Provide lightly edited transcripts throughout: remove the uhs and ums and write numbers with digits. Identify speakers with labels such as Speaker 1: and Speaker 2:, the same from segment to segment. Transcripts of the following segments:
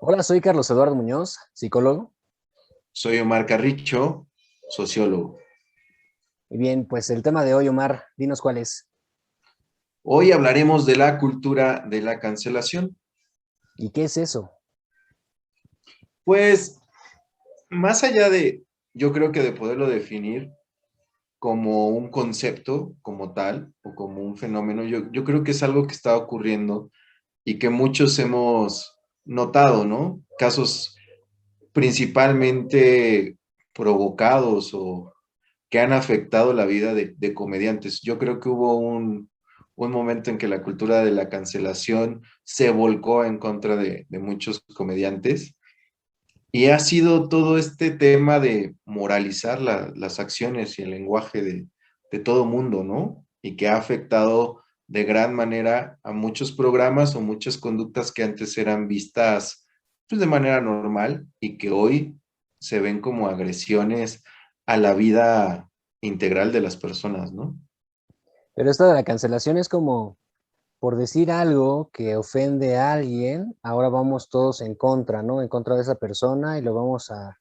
Speaker 1: Hola, soy Carlos Eduardo Muñoz, psicólogo.
Speaker 2: Soy Omar Carricho, sociólogo.
Speaker 1: Y bien, pues el tema de hoy, Omar, dinos cuál es.
Speaker 2: Hoy hablaremos de la cultura de la cancelación.
Speaker 1: ¿Y qué es eso?
Speaker 2: Pues, más allá de, yo creo que de poderlo definir como un concepto, como tal, o como un fenómeno, yo creo que es algo que está ocurriendo y que muchos hemos notado, ¿no? Casos principalmente provocados o que han afectado la vida de comediantes. Yo creo que hubo un momento en que la cultura de la cancelación se volcó en contra de muchos comediantes y ha sido todo este tema de moralizar las acciones y el lenguaje de todo mundo, ¿no? Y que ha afectado de gran manera a muchos programas o muchas conductas que antes eran vistas pues, de manera normal y que hoy se ven como agresiones a la vida integral de las personas, ¿no?
Speaker 1: Pero esto de la cancelación es como por decir algo que ofende a alguien, ahora vamos todos en contra, ¿no? En contra de esa persona y lo vamos a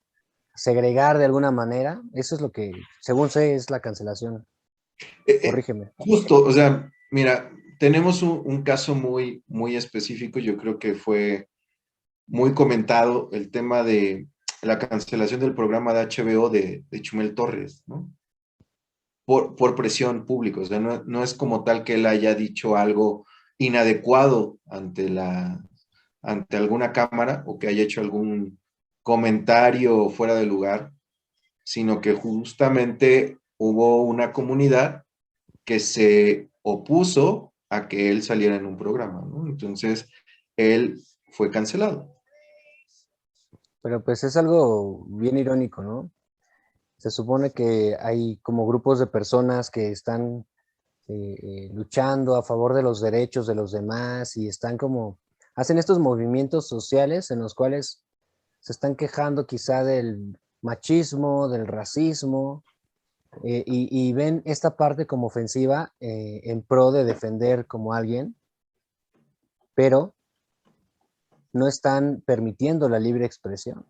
Speaker 1: segregar de alguna manera. Eso es lo que, según sé, es la cancelación.
Speaker 2: Eh, eh,
Speaker 1: Corrígeme.
Speaker 2: Justo, o sea, mira, tenemos un caso muy específico, yo creo que fue muy comentado el tema de la cancelación del programa de HBO de Chumel Torres, ¿no? Por presión pública, o sea, no es como tal que él haya dicho algo inadecuado ante alguna cámara o que haya hecho algún comentario fuera de lugar, sino que justamente hubo una comunidad que se opuso a que él saliera en un programa, ¿no? Entonces, él fue cancelado.
Speaker 1: Pero pues es algo bien irónico, ¿no? Se supone que hay como grupos de personas que están luchando a favor de los derechos de los demás y están como, hacen estos movimientos sociales en los cuales se están quejando quizá del machismo, del racismo, y ven esta parte como ofensiva en pro de defender como alguien, pero no están permitiendo la libre expresión.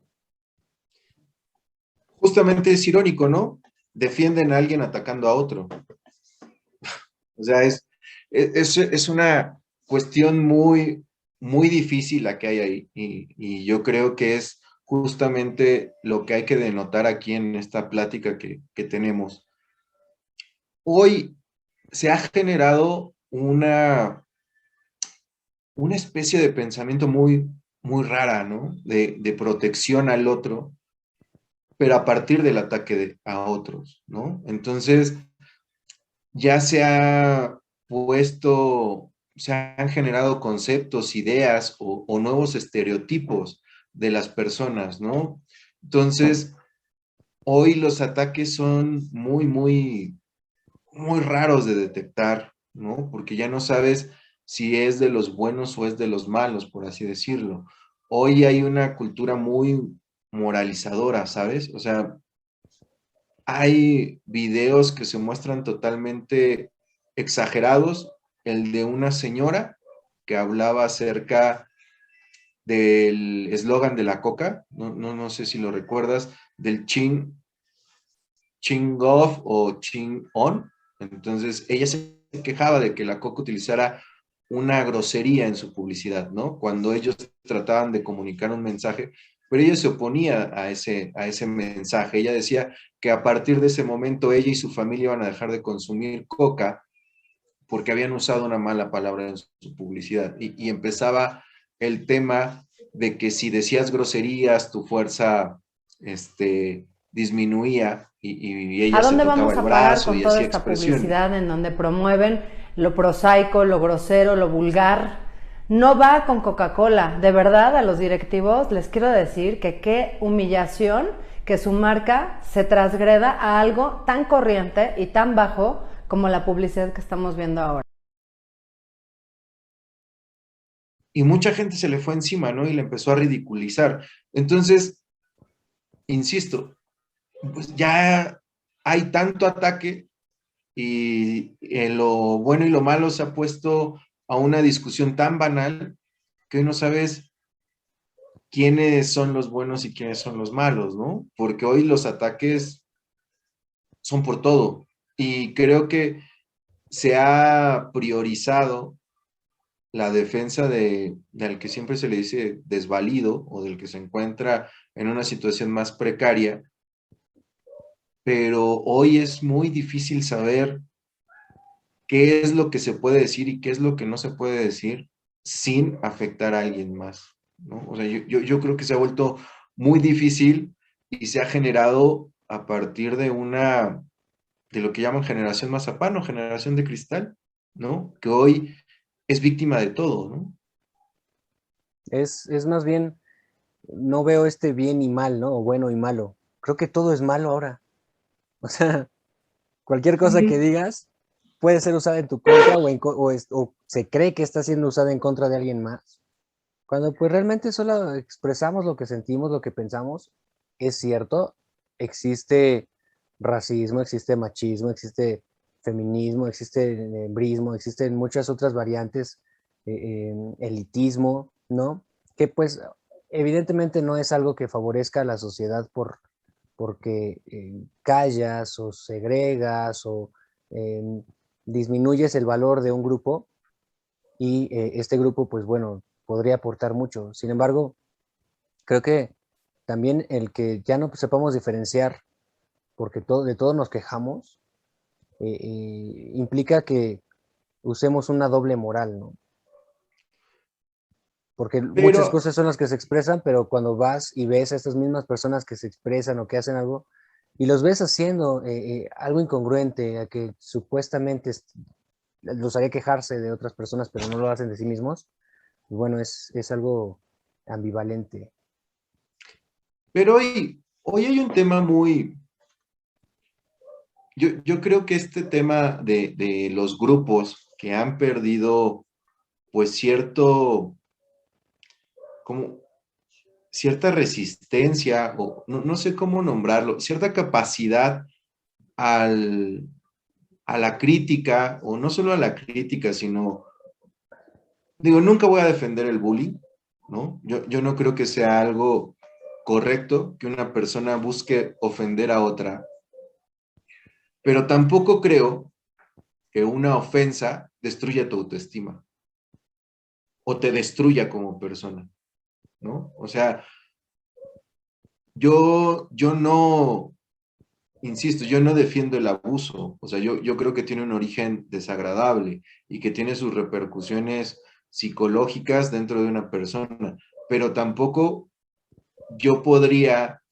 Speaker 2: Justamente es irónico, ¿no? Defienden a alguien atacando a otro. O sea, es una cuestión muy difícil la que hay ahí y yo creo que es justamente lo que hay que denotar aquí en esta plática que tenemos. Hoy se ha generado una especie de pensamiento muy rara, ¿no? De protección al otro, pero a partir del ataque a otros, ¿no? Entonces, ya se ha puesto, se han generado conceptos, ideas o nuevos estereotipos de las personas, ¿no? Entonces, hoy los ataques son muy raros de detectar, ¿no? Porque ya no sabes si es de los buenos o es de los malos, por así decirlo. Hoy hay una cultura muy moralizadora, ¿sabes? O sea, hay videos que se muestran totalmente exagerados. El de una señora que hablaba acerca del eslogan de la coca, no sé si lo recuerdas, del ching off o ching on. Entonces, ella se quejaba de que la coca utilizara una grosería en su publicidad, ¿no? Cuando ellos trataban de comunicar un mensaje, pero ella se oponía a ese mensaje. Ella decía que a partir de ese momento ella y su familia iban a dejar de consumir coca porque habían usado una mala palabra en su publicidad. Y empezaba el tema de que si decías groserías, tu fuerza disminuía y
Speaker 3: ¿A
Speaker 2: ella se
Speaker 3: dónde
Speaker 2: tocaba
Speaker 3: vamos
Speaker 2: el
Speaker 3: a parar
Speaker 2: brazo
Speaker 3: con
Speaker 2: y
Speaker 3: toda
Speaker 2: hacía
Speaker 3: esta
Speaker 2: expresiones.
Speaker 3: publicidad en donde promueven lo prosaico, lo grosero, lo vulgar? No va con Coca-Cola. De verdad, a los directivos les quiero decir que qué humillación que su marca se transgreda a algo tan corriente y tan bajo como la publicidad que estamos viendo ahora.
Speaker 2: Y mucha gente se le fue encima, ¿no? Y le empezó a ridiculizar. Entonces, insisto, pues ya hay tanto ataque y lo bueno y lo malo se ha puesto a una discusión tan banal que hoy no sabes quiénes son los buenos y quiénes son los malos, ¿no? Porque hoy los ataques son por todo. Y creo que se ha priorizado la defensa del que siempre se le dice desvalido o del que se encuentra en una situación más precaria, pero hoy es muy difícil saber qué es lo que se puede decir y qué es lo que no se puede decir sin afectar a alguien más, ¿no? O sea, yo creo que se ha vuelto muy difícil y se ha generado a partir de lo que llaman generación mazapán o generación de cristal, ¿no? Que hoy es víctima de todo, ¿no?
Speaker 1: Es más bien, no veo este bien y mal, ¿no? O bueno y malo. Creo que todo es malo ahora. O sea, cualquier cosa que digas puede ser usada en tu contra o se cree que está siendo usada en contra de alguien más. Cuando pues realmente solo expresamos lo que sentimos, lo que pensamos, es cierto, existe racismo, existe machismo, existe feminismo, existe embrismo, existen muchas otras variantes, elitismo, ¿no? Que pues evidentemente no es algo que favorezca a la sociedad porque callas o segregas o eh, disminuyes el valor de un grupo y este grupo, pues bueno, podría aportar mucho. Sin embargo, creo que también el que ya no sepamos diferenciar, porque de todo nos quejamos, implica que usemos una doble moral, ¿no? Porque muchas
Speaker 2: Pero,
Speaker 1: cosas son las que se expresan, pero cuando vas y ves a estas mismas personas que se expresan o que hacen algo, y los ves haciendo algo incongruente, a que supuestamente los haría quejarse de otras personas, pero no lo hacen de sí mismos, y bueno, es algo ambivalente.
Speaker 2: pero hoy hay un tema muy, yo creo que este tema de los grupos que han perdido pues como cierta resistencia, o no sé cómo nombrarlo, cierta capacidad al, a la crítica, o no solo a la crítica, sino, digo, nunca voy a defender el bullying, ¿no? Yo no creo que sea algo correcto que una persona busque ofender a otra, pero tampoco creo que una ofensa destruya tu autoestima o te destruya como persona, ¿no? O sea, yo no, insisto, yo no defiendo el abuso, o sea, yo creo que tiene un origen desagradable y que tiene sus repercusiones psicológicas dentro de una persona, pero tampoco yo podría,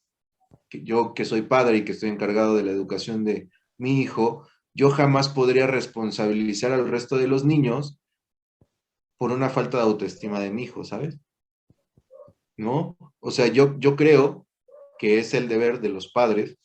Speaker 2: yo que soy padre y que estoy encargado de la educación de mi hijo, yo jamás podría responsabilizar al resto de los niños por una falta de autoestima de mi hijo, ¿sabes? ¿No? O sea, yo creo que es el deber de los padres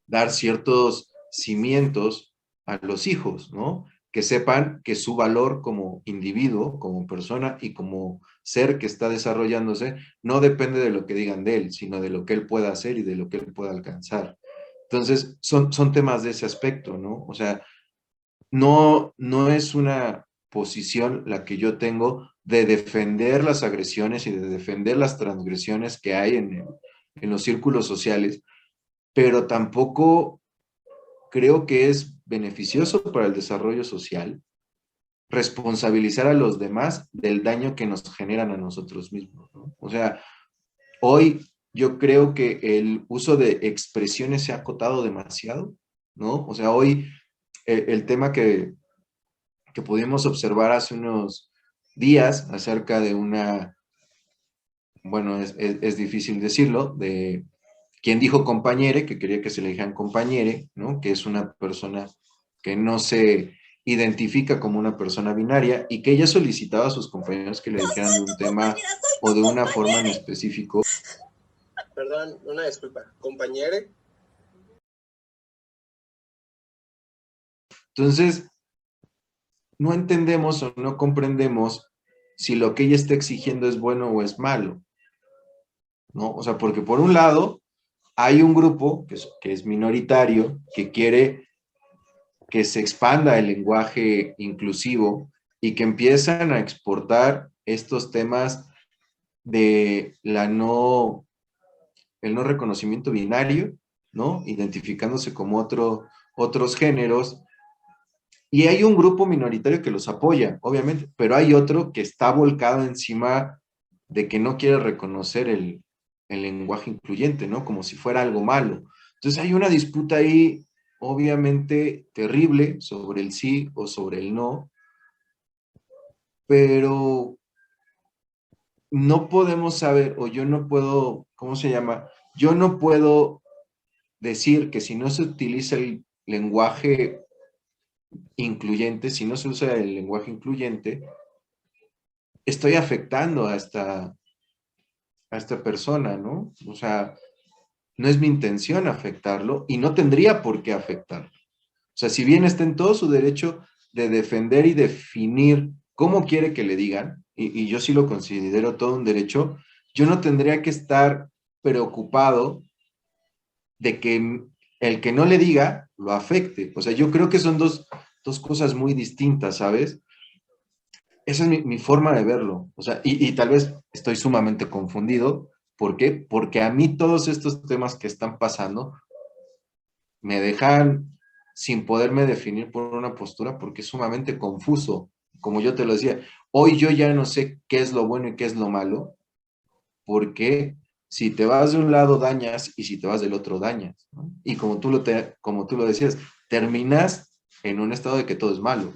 Speaker 2: dar ciertos cimientos a los hijos, ¿no? Que sepan que su valor como individuo, como persona y como ser que está desarrollándose, no depende de lo que digan de él, sino de lo que él pueda hacer y de lo que él pueda alcanzar. Entonces, son temas de ese aspecto, ¿no? O sea, no es una posición la que yo tengo de defender las agresiones y de defender las transgresiones que hay en los círculos sociales, pero tampoco creo que es beneficioso para el desarrollo social responsabilizar a los demás del daño que nos generan a nosotros mismos, ¿no? O sea, hoy yo creo que el uso de expresiones se ha acotado demasiado, ¿no? O sea, hoy el tema que pudimos observar hace unos días acerca de una, bueno, es difícil decirlo, de quien dijo compañere, que quería que se le dijeran compañere, ¿no? Que es una persona que no se identifica como una persona binaria y que ella solicitaba a sus compañeros que le dijeran de un tema o de una forma en específico.
Speaker 4: Perdón, una disculpa. Compañere.
Speaker 2: Entonces, no entendemos o no comprendemos si lo que ella está exigiendo es bueno o es malo, ¿no? O sea, porque por un lado hay un grupo que es minoritario, que quiere que se expanda el lenguaje inclusivo y que empiezan a exportar estos temas de el no reconocimiento binario, ¿no? Identificándose como otros géneros. Y hay un grupo minoritario que los apoya, obviamente, pero hay otro que está volcado encima de que no quiere reconocer el lenguaje incluyente, ¿no? Como si fuera algo malo. Entonces hay una disputa ahí, obviamente, terrible sobre el sí o sobre el no, pero no podemos saber, o yo no puedo, ¿cómo se llama? Yo no puedo decir que si no se utiliza el lenguaje incluyente, si no se usa el lenguaje incluyente, estoy afectando a esta persona, ¿no? O sea, no es mi intención afectarlo y no tendría por qué afectarlo. O sea, si bien está en todo su derecho de defender y definir cómo quiere que le digan, y yo sí lo considero todo un derecho, yo no tendría que estar preocupado de que el que no le diga lo afecte. O sea, yo creo que son dos cosas muy distintas, ¿sabes? Esa es mi forma de verlo. O sea, y tal vez estoy sumamente confundido. ¿Por qué? Porque a mí todos estos temas que están pasando me dejan sin poderme definir por una postura porque es sumamente confuso. Como yo te lo decía, hoy yo ya no sé qué es lo bueno y qué es lo malo, porque si te vas de un lado dañas y si te vas del otro dañas, ¿no? Y como tú lo decías, terminas en un estado de que todo es malo.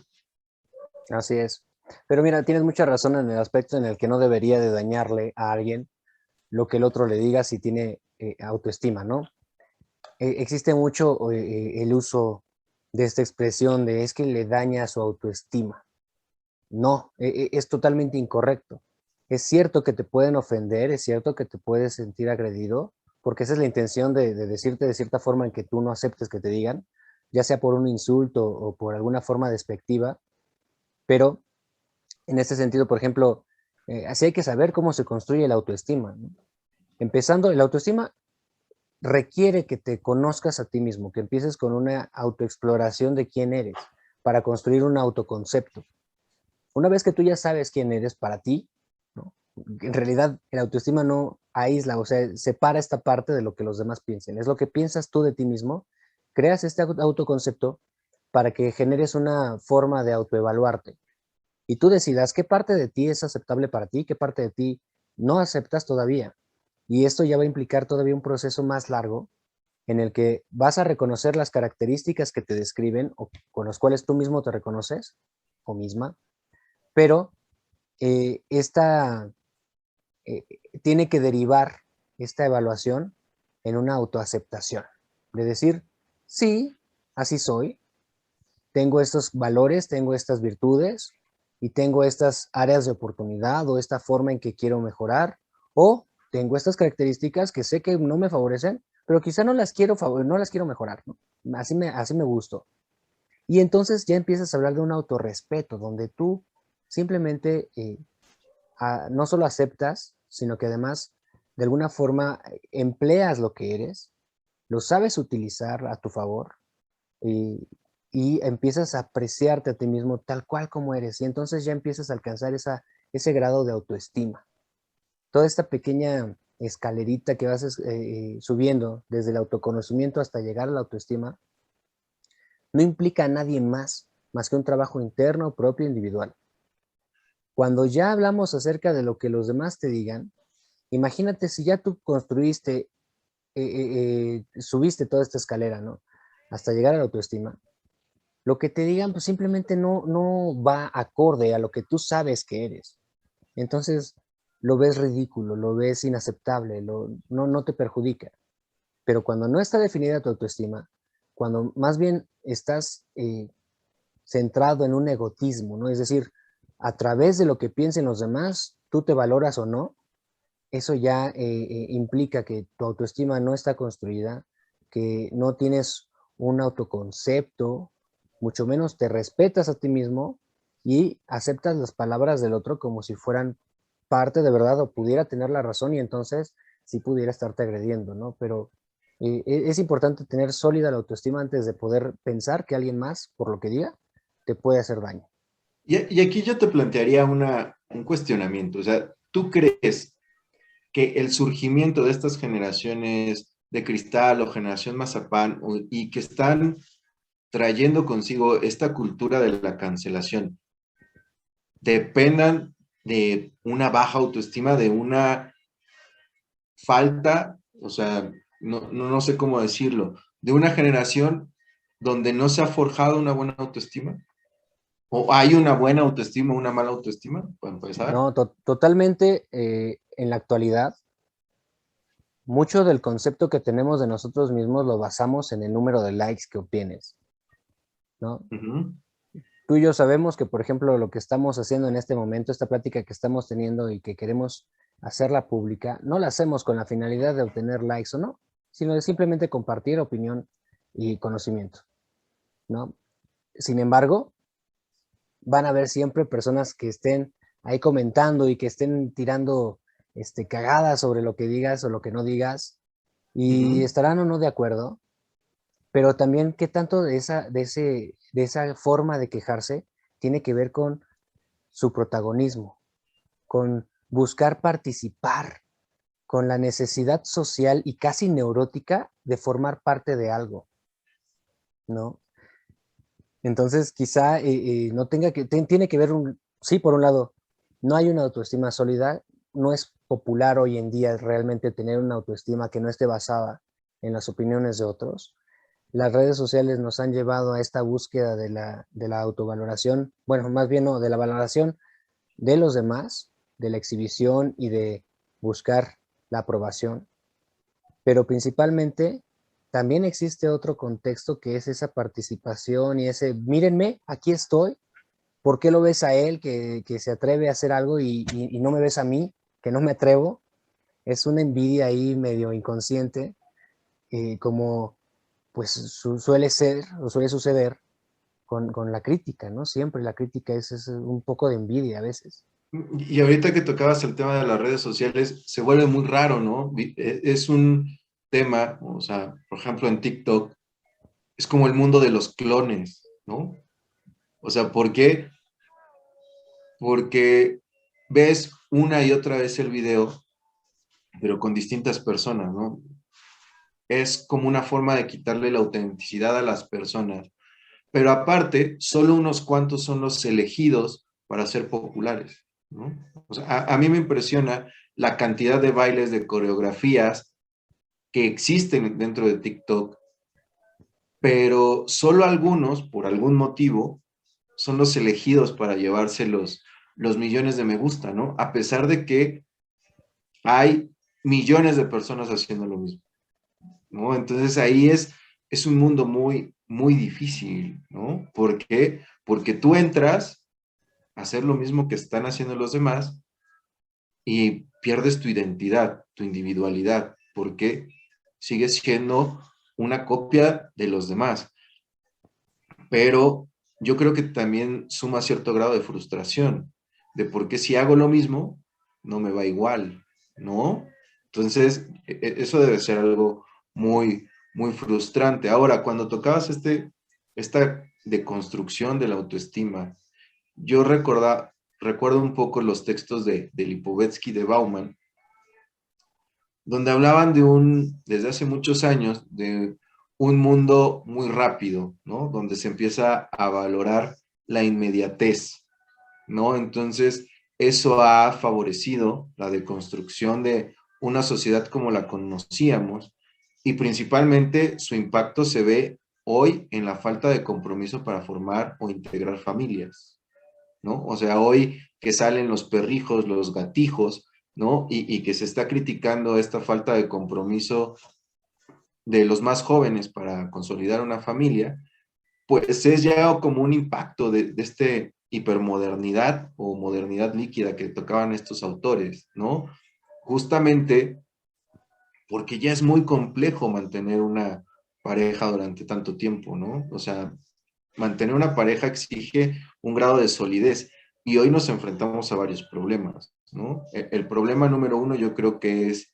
Speaker 1: Así es. Pero mira, tienes mucha razón en el aspecto en el que no debería de dañarle a alguien lo que el otro le diga si tiene autoestima, ¿no? Existe mucho el uso de esta expresión de es que le daña su autoestima. No, es totalmente incorrecto. Es cierto que te pueden ofender, es cierto que te puedes sentir agredido, porque esa es la intención de decirte de cierta forma en que tú no aceptes que te digan, ya sea por un insulto o por alguna forma despectiva, pero en este sentido, por ejemplo, así hay que saber cómo se construye la autoestima, ¿no? Empezando, la autoestima requiere que te conozcas a ti mismo, que empieces con una autoexploración de quién eres para construir un autoconcepto. Una vez que tú ya sabes quién eres para ti, ¿no? En realidad el autoestima no aísla, o sea, separa esta parte de lo que los demás piensen. Es lo que piensas tú de ti mismo, creas este autoconcepto para que generes una forma de autoevaluarte y tú decidas qué parte de ti es aceptable para ti, qué parte de ti no aceptas todavía. Y esto ya va a implicar todavía un proceso más largo en el que vas a reconocer las características que te describen o con las cuales tú mismo te reconoces o misma, pero esta eh, tiene que derivar esta evaluación en una autoaceptación, de decir, sí, así soy, tengo estos valores, tengo estas virtudes y tengo estas áreas de oportunidad o esta forma en que quiero mejorar o tengo estas características que sé que no me favorecen, pero quizá no las quiero, no las quiero mejorar, ¿no? Así me gusto. Y entonces ya empiezas a hablar de un autorrespeto, donde tú simplemente no solo aceptas, sino que además de alguna forma empleas lo que eres, lo sabes utilizar a tu favor y, y empiezas a apreciarte a ti mismo tal cual como eres y entonces ya empiezas a alcanzar ese grado de autoestima. Toda esta pequeña escalerita que vas subiendo desde el autoconocimiento hasta llegar a la autoestima no implica a nadie más que un trabajo interno, propio, individual. Cuando ya hablamos acerca de lo que los demás te digan, imagínate si ya tú construiste, subiste toda esta escalera, ¿no? Hasta llegar a la autoestima. Lo que te digan, pues simplemente no va acorde a lo que tú sabes que eres. Entonces, lo ves ridículo, lo ves inaceptable, no te perjudica. Pero cuando no está definida tu autoestima, cuando más bien estás centrado en un egotismo, ¿no? Es decir, a través de lo que piensen los demás, tú te valoras o no, eso ya implica que tu autoestima no está construida, que no tienes un autoconcepto, mucho menos te respetas a ti mismo y aceptas las palabras del otro como si fueran parte de verdad o pudiera tener la razón y entonces sí pudiera estarte agrediendo, ¿no? Pero es importante tener sólida la autoestima antes de poder pensar que alguien más, por lo que diga, te puede hacer daño.
Speaker 2: Y aquí yo te plantearía un cuestionamiento. O sea, ¿tú crees que el surgimiento de estas generaciones de cristal o generación mazapán y que están trayendo consigo esta cultura de la cancelación, dependan de una baja autoestima, de una falta, o sea, no sé cómo decirlo, de una generación donde no se ha forjado una buena autoestima. ¿O hay una buena autoestima, una mala autoestima? Para empezar.
Speaker 1: No, totalmente. En la actualidad, mucho del concepto que tenemos de nosotros mismos lo basamos en el número de likes que obtienes, ¿no?
Speaker 2: Uh-huh.
Speaker 1: Tú y yo sabemos que, por ejemplo, lo que estamos haciendo en este momento, esta plática que estamos teniendo y que queremos hacerla pública, no la hacemos con la finalidad de obtener likes o no, sino de simplemente compartir opinión y conocimiento, ¿no? Sin embargo, van a haber siempre personas que estén ahí comentando y que estén tirando cagadas sobre lo que digas o lo que no digas, y estarán o no de acuerdo, pero también qué tanto de esa forma de quejarse tiene que ver con su protagonismo, con buscar participar, con la necesidad social y casi neurótica de formar parte de algo, ¿no? Entonces, quizá no tenga que, tiene que ver, sí, por un lado, no hay una autoestima sólida, no es popular hoy en día realmente tener una autoestima que no esté basada en las opiniones de otros. Las redes sociales nos han llevado a esta búsqueda de la autovaloración, bueno, más bien no, de la valoración de los demás, de la exhibición y de buscar la aprobación, pero principalmente también existe otro contexto que es esa participación y ese, mírenme, aquí estoy, ¿por qué lo ves a él que se atreve a hacer algo y no me ves a mí, que no me atrevo? Es una envidia ahí medio inconsciente, como pues suele ser o suele suceder con la crítica, ¿no? Siempre la crítica es un poco de envidia a veces.
Speaker 2: Y ahorita que tocabas el tema de las redes sociales, se vuelve muy raro, ¿no? Es un tema, o sea, por ejemplo, en TikTok, es como el mundo de los clones, ¿no? O sea, ¿por qué? Porque ves una y otra vez el video, pero con distintas personas, ¿no? Es como una forma de quitarle la autenticidad a las personas. Pero aparte, solo unos cuantos son los elegidos para ser populares, ¿no? O sea, a mí me impresiona la cantidad de bailes, de coreografías que existen dentro de TikTok, pero solo algunos, por algún motivo, son los elegidos para llevarse los millones de me gusta, ¿no? A pesar de que hay millones de personas haciendo lo mismo, ¿no? Entonces ahí es un mundo muy, muy difícil, ¿no? ¿Por qué? Porque tú entras a hacer lo mismo que están haciendo los demás y pierdes tu identidad, tu individualidad, porque sigues siendo una copia de los demás. Pero yo creo que también suma cierto grado de frustración, de por qué si hago lo mismo, no me va igual, ¿no? Entonces, eso debe ser algo muy, muy frustrante. Ahora, cuando tocabas esta deconstrucción de la autoestima, yo recuerdo un poco los textos de Lipovetsky, de Bauman, donde hablaban desde hace muchos años, de un mundo muy rápido, ¿no? Donde se empieza a valorar la inmediatez, ¿no? Entonces, eso ha favorecido la deconstrucción de una sociedad como la conocíamos y principalmente su impacto se ve hoy en la falta de compromiso para formar o integrar familias, ¿no? O sea, hoy que salen los perrijos, los gatijos, ¿no? Y que se está criticando esta falta de compromiso de los más jóvenes para consolidar una familia, pues es ya como un impacto de este hipermodernidad o modernidad líquida que tocaban estos autores, ¿no? Justamente porque ya es muy complejo mantener una pareja durante tanto tiempo, ¿no? O sea, mantener una pareja exige un grado de solidez y hoy nos enfrentamos a varios problemas, ¿no? El problema número uno yo creo que es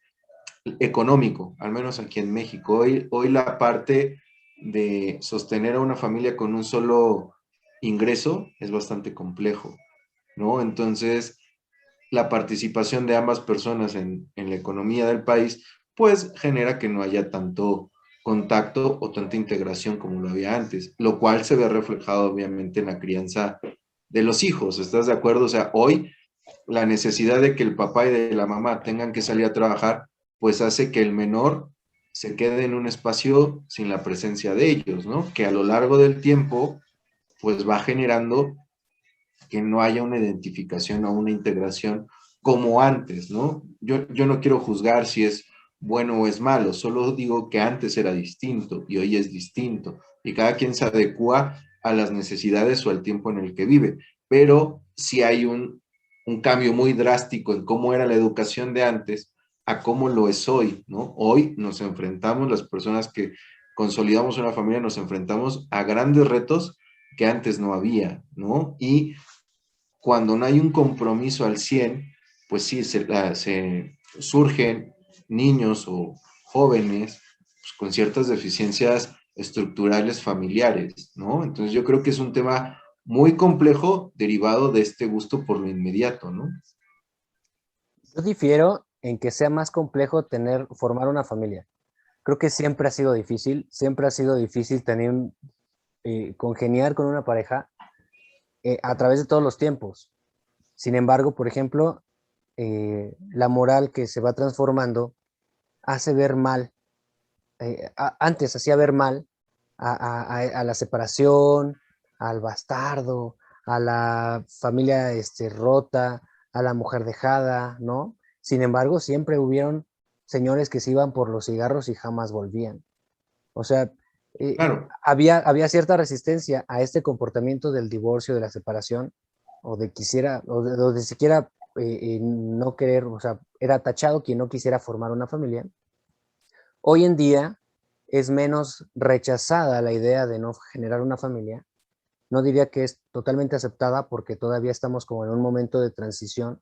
Speaker 2: económico, al menos aquí en México. Hoy la parte de sostener a una familia con un solo ingreso es bastante complejo, ¿no? Entonces, la participación de ambas personas en la economía del país, pues genera que no haya tanto contacto o tanta integración como lo había antes, lo cual se ve reflejado obviamente en la crianza de los hijos. ¿Estás de acuerdo? O sea, hoy la necesidad de que el papá y de la mamá tengan que salir a trabajar, pues hace que el menor se quede en un espacio sin la presencia de ellos, ¿no? Que a lo largo del tiempo, pues va generando que no haya una identificación o una integración como antes, ¿no? Yo no quiero juzgar si es bueno o es malo, solo digo que antes era distinto y hoy es distinto, y cada quien se adecua a las necesidades o al tiempo en el que vive, pero sí hay un cambio muy drástico en cómo era la educación de antes a cómo lo es hoy, ¿no? Hoy nos enfrentamos, las personas que consolidamos una familia, nos enfrentamos a grandes retos que antes no había, ¿no? Y cuando no hay un compromiso al 100, pues sí, se surgen niños o jóvenes pues, con ciertas deficiencias estructurales familiares, ¿no? Entonces yo creo que es un tema muy complejo derivado de este gusto por lo inmediato, ¿no?
Speaker 1: Yo difiero en que sea más complejo formar una familia. Creo que siempre ha sido difícil tener, congeniar con una pareja a través de todos los tiempos. Sin embargo, por ejemplo, la moral que se va transformando hace ver mal, antes hacía ver mal a la separación, al bastardo, a la familia rota, a la mujer dejada, ¿no? Sin embargo, siempre hubieron señores que se iban por los cigarros y jamás volvían. O sea,
Speaker 2: Claro.
Speaker 1: había cierta resistencia a este comportamiento del divorcio, de la separación, o de siquiera no querer, o sea, era tachado quien no quisiera formar una familia. Hoy en día es menos rechazada la idea de no generar una familia. No diría que es totalmente aceptada porque todavía estamos como en un momento de transición,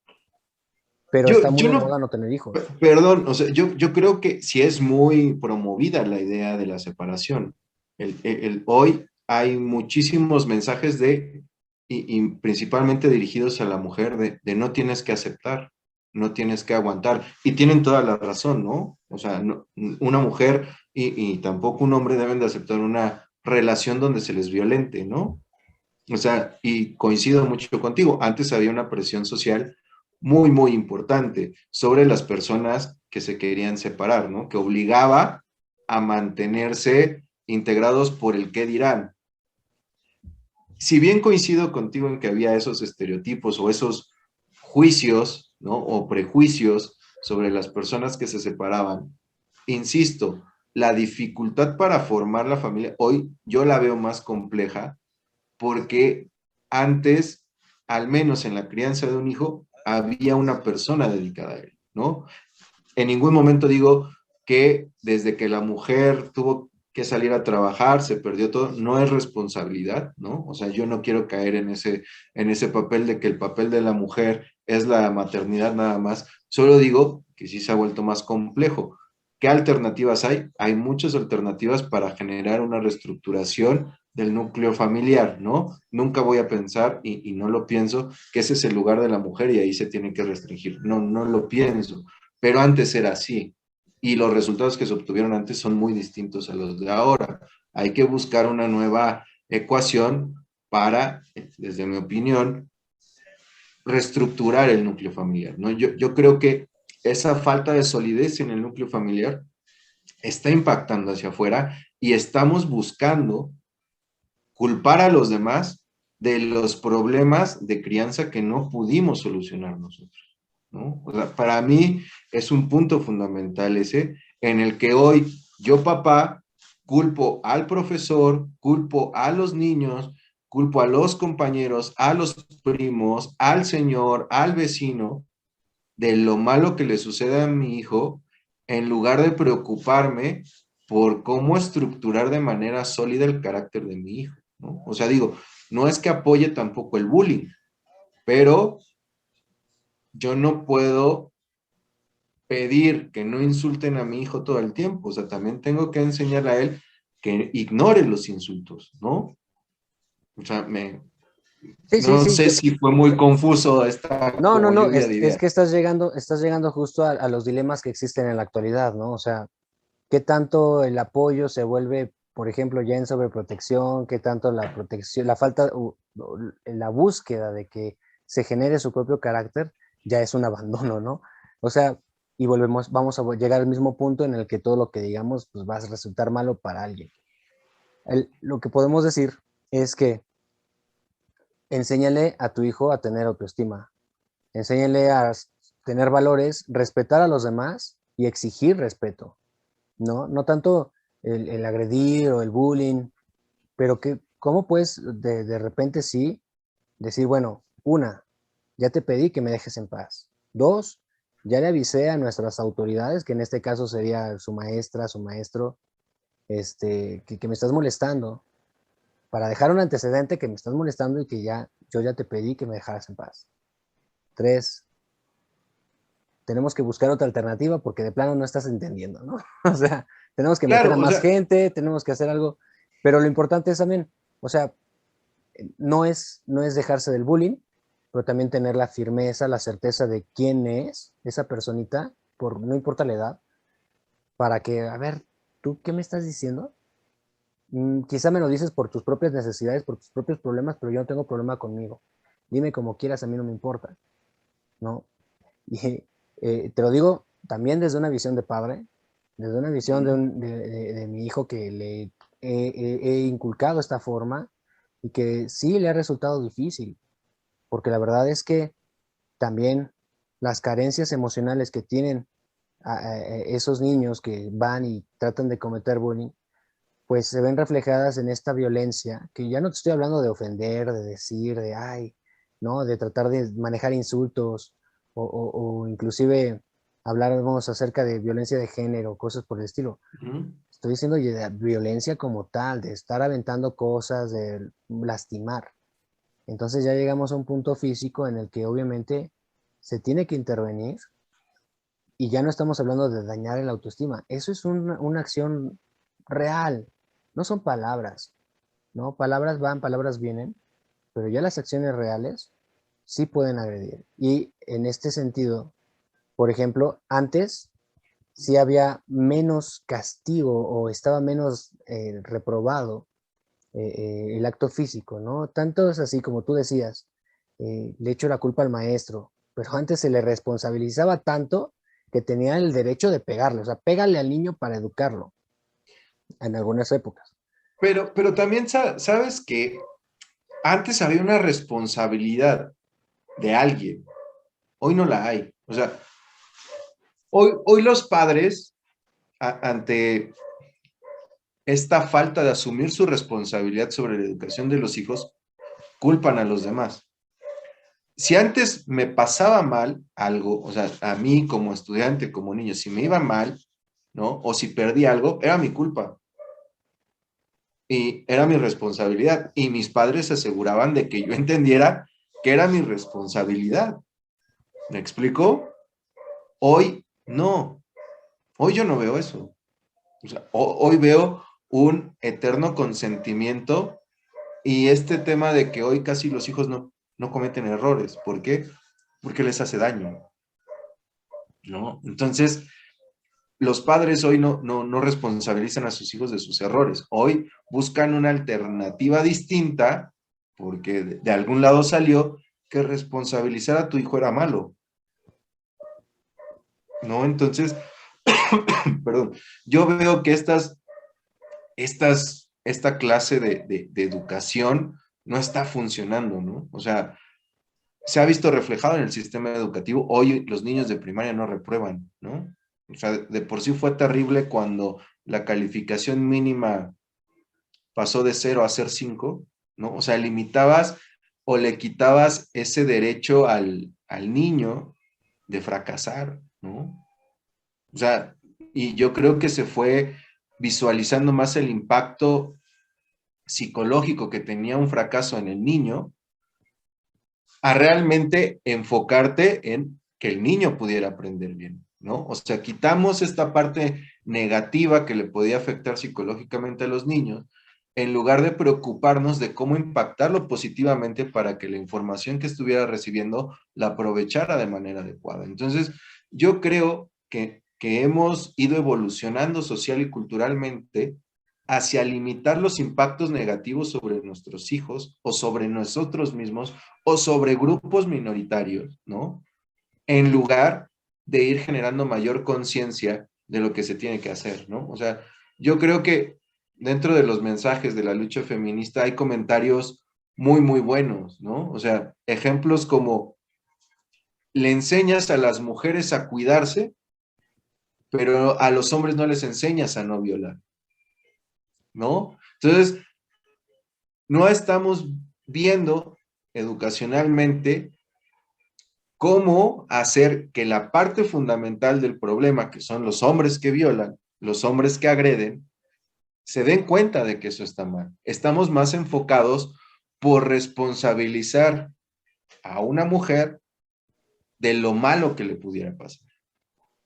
Speaker 1: pero está muy
Speaker 2: Yo
Speaker 1: de
Speaker 2: no,
Speaker 1: moda no tener hijos.
Speaker 2: perdón, o sea, yo creo que sí es muy promovida la idea de la separación. Hoy hay muchísimos mensajes y principalmente dirigidos a la mujer de no tienes que aceptar, no tienes que aguantar. Y tienen toda la razón, ¿no? O sea, una mujer y tampoco un hombre deben de aceptar una relación donde se les violente, ¿no? O sea, y coincido mucho contigo, antes había una presión social muy, muy importante sobre las personas que se querían separar, ¿no? Que obligaba a mantenerse integrados por el qué dirán. Si bien coincido contigo en que había esos estereotipos o esos juicios, ¿no? O prejuicios sobre las personas que se separaban, insisto, la dificultad para formar la familia, hoy yo la veo más compleja porque antes, al menos en la crianza de un hijo, había una persona dedicada a él, ¿no? En ningún momento digo que desde que la mujer tuvo que salir a trabajar, se perdió todo, no es responsabilidad, ¿no? O sea, yo no quiero caer en ese papel de que el papel de la mujer es la maternidad nada más, solo digo que sí se ha vuelto más complejo. ¿Qué alternativas hay? Hay muchas alternativas para generar una reestructuración del núcleo familiar, ¿no? Nunca voy a pensar, y no lo pienso, que ese es el lugar de la mujer y ahí se tiene que restringir. No, no lo pienso, pero antes era así y los resultados que se obtuvieron antes son muy distintos a los de ahora. Hay que buscar una nueva ecuación para, desde mi opinión, reestructurar el núcleo familiar, ¿no? Yo creo que esa falta de solidez en el núcleo familiar está impactando hacia afuera y estamos buscando culpar a los demás de los problemas de crianza que no pudimos solucionar nosotros, ¿no? O sea, para mí es un punto fundamental ese, en el que hoy yo, papá, culpo al profesor, culpo a los niños, culpo a los compañeros, a los primos, al señor, al vecino, de lo malo que le sucede a mi hijo, en lugar de preocuparme por cómo estructurar de manera sólida el carácter de mi hijo, ¿no? O sea, digo, no es que apoye tampoco el bullying, pero yo no puedo pedir que no insulten a mi hijo todo el tiempo, o sea, también tengo que enseñarle a él que ignore los insultos, ¿no? O sea,
Speaker 1: Sí, sí,
Speaker 2: No
Speaker 1: sí,
Speaker 2: sé si fue muy confuso esta
Speaker 1: no, no,
Speaker 2: como
Speaker 1: no,
Speaker 2: lluvia de
Speaker 1: es
Speaker 2: ideas.
Speaker 1: que estás llegando justo a los dilemas que existen en la actualidad, ¿no? O sea, qué tanto el apoyo se vuelve, por ejemplo, ya en sobreprotección, qué tanto la protección, la falta, la búsqueda de que se genere su propio carácter, ya es un abandono, ¿no? O sea, y vamos a llegar al mismo punto en el que todo lo que digamos, pues va a resultar malo para alguien. Lo que podemos decir es que enséñale a tu hijo a tener autoestima, enséñale a tener valores, respetar a los demás y exigir respeto, ¿no? No tanto el agredir o el bullying, pero que, ¿cómo puedes de repente sí decir, bueno, una, ya te pedí que me dejes en paz. Dos, ya le avisé a nuestras autoridades, que en este caso sería su maestra, su maestro, que me estás molestando, para dejar un antecedente que me estás molestando y que yo ya te pedí que me dejaras en paz. Tres, tenemos que buscar otra alternativa porque de plano no estás entendiendo, ¿no? O sea, tenemos que meter a
Speaker 2: Claro, o
Speaker 1: más
Speaker 2: sea,
Speaker 1: gente, tenemos que hacer algo, pero lo importante es también, o sea, no es dejarse del bullying, pero también tener la firmeza, la certeza de quién es esa personita, no importa la edad, para que, a ver, ¿tú qué me estás diciendo? Quizá me lo dices por tus propias necesidades, por tus propios problemas, pero yo no tengo problema conmigo. Dime como quieras, a mí no me importa, ¿no? Y te lo digo también desde una visión de padre, desde una visión de mi hijo que le he inculcado esta forma y que sí le ha resultado difícil, porque la verdad es que también las carencias emocionales que tienen esos niños que van y tratan de cometer bullying, pues se ven reflejadas en esta violencia, que ya no te estoy hablando de ofender, de decir, de ay, ¿no? De tratar de manejar insultos o inclusive hablarnos acerca de violencia de género, cosas por el estilo.
Speaker 2: ujú.
Speaker 1: Estoy diciendo de violencia como tal, de estar aventando cosas, de lastimar. Entonces ya llegamos a un punto físico en el que obviamente se tiene que intervenir y ya no estamos hablando de dañar el autoestima. Eso es una acción real, no son palabras, ¿no? Palabras van, palabras vienen, pero ya las acciones reales sí pueden agredir. Y en este sentido, por ejemplo, antes sí había menos castigo o estaba menos reprobado el acto físico, ¿no? Tanto es así como tú decías, le echo la culpa al maestro, pero antes se le responsabilizaba tanto que tenía el derecho de pegarle, o sea, pégale al niño para educarlo en algunas épocas.
Speaker 2: Pero también sabes que antes había una responsabilidad de alguien, hoy no la hay. O sea, hoy los padres, ante esta falta de asumir su responsabilidad sobre la educación de los hijos, culpan a los demás. Si antes me pasaba mal algo, o sea, a mí como estudiante, como niño, si me iba mal, ¿no? O si perdí algo, era mi culpa y era mi responsabilidad. Y mis padres se aseguraban de que yo entendiera que era mi responsabilidad. ¿Me explico? Hoy no, hoy yo no veo eso. O sea, hoy veo un eterno consentimiento y este tema de que hoy casi los hijos no cometen errores. ¿Por qué? Porque les hace daño, ¿no? Entonces, los padres hoy no responsabilizan a sus hijos de sus errores. Hoy buscan una alternativa distinta, porque de algún lado salió que responsabilizar a tu hijo era malo, ¿no? Entonces, perdón, yo veo que esta clase de educación no está funcionando, ¿no? O sea, se ha visto reflejado en el sistema educativo. Hoy los niños de primaria no reprueban, ¿no? O sea, de por sí fue terrible cuando la calificación mínima pasó de 0 a ser 5, ¿no? O sea, limitabas o le quitabas ese derecho al niño de fracasar, ¿no? O sea, y yo creo que se fue visualizando más el impacto psicológico que tenía un fracaso en el niño a realmente enfocarte en que el niño pudiera aprender bien, ¿no? O sea, quitamos esta parte negativa que le podía afectar psicológicamente a los niños en lugar de preocuparnos de cómo impactarlo positivamente para que la información que estuviera recibiendo la aprovechara de manera adecuada. Entonces, yo creo que hemos ido evolucionando social y culturalmente hacia limitar los impactos negativos sobre nuestros hijos o sobre nosotros mismos o sobre grupos minoritarios, ¿no? En lugar de ir generando mayor conciencia de lo que se tiene que hacer, ¿no? O sea, yo creo que dentro de los mensajes de la lucha feminista hay comentarios muy, muy buenos, ¿no? O sea, ejemplos como le enseñas a las mujeres a cuidarse, pero a los hombres no les enseñas a no violar, ¿no? Entonces, no estamos viendo educacionalmente cómo hacer que la parte fundamental del problema, que son los hombres que violan, los hombres que agreden, se den cuenta de que eso está mal. Estamos más enfocados por responsabilizar a una mujer de lo malo que le pudiera pasar,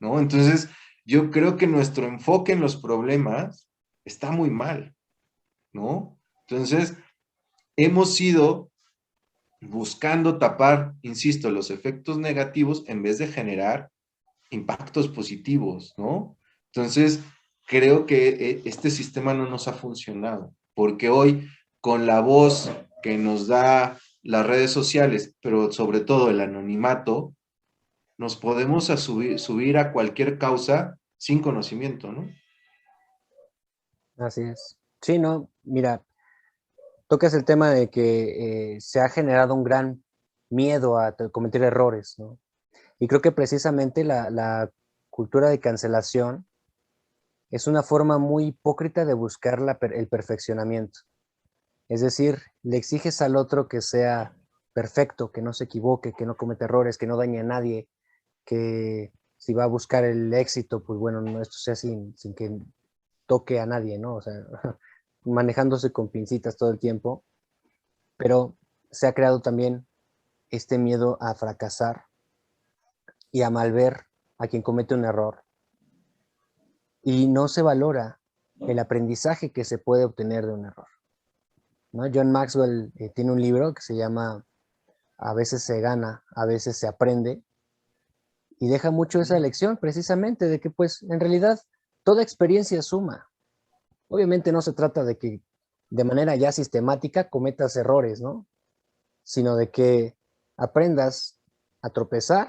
Speaker 2: ¿no? Entonces, yo creo que nuestro enfoque en los problemas está muy mal, ¿no? Entonces, hemos ido buscando tapar, insisto, los efectos negativos en vez de generar impactos positivos, ¿no? Entonces, creo que este sistema no nos ha funcionado, porque hoy, con la voz que nos da las redes sociales, pero sobre todo el anonimato, nos podemos subir a cualquier causa sin conocimiento, ¿no?
Speaker 1: Así es. Sí, no, mira, tocas el tema de que se ha generado un gran miedo a cometer errores, ¿no? Y creo que precisamente la cultura de cancelación es una forma muy hipócrita de buscar el perfeccionamiento. Es decir, le exiges al otro que sea perfecto, que no se equivoque, que no cometa errores, que no dañe a nadie, que si va a buscar el éxito, pues bueno, no, esto sea sin que toque a nadie, ¿no? O sea, manejándose con pincitas todo el tiempo, pero se ha creado también este miedo a fracasar y a malver a quien comete un error. Y no se valora el aprendizaje que se puede obtener de un error, ¿no? John Maxwell tiene un libro que se llama A veces se gana, a veces se aprende, y deja mucho esa lección precisamente de que pues en realidad toda experiencia suma. Obviamente no se trata de que de manera ya sistemática cometas errores, ¿no? Sino de que aprendas a tropezar,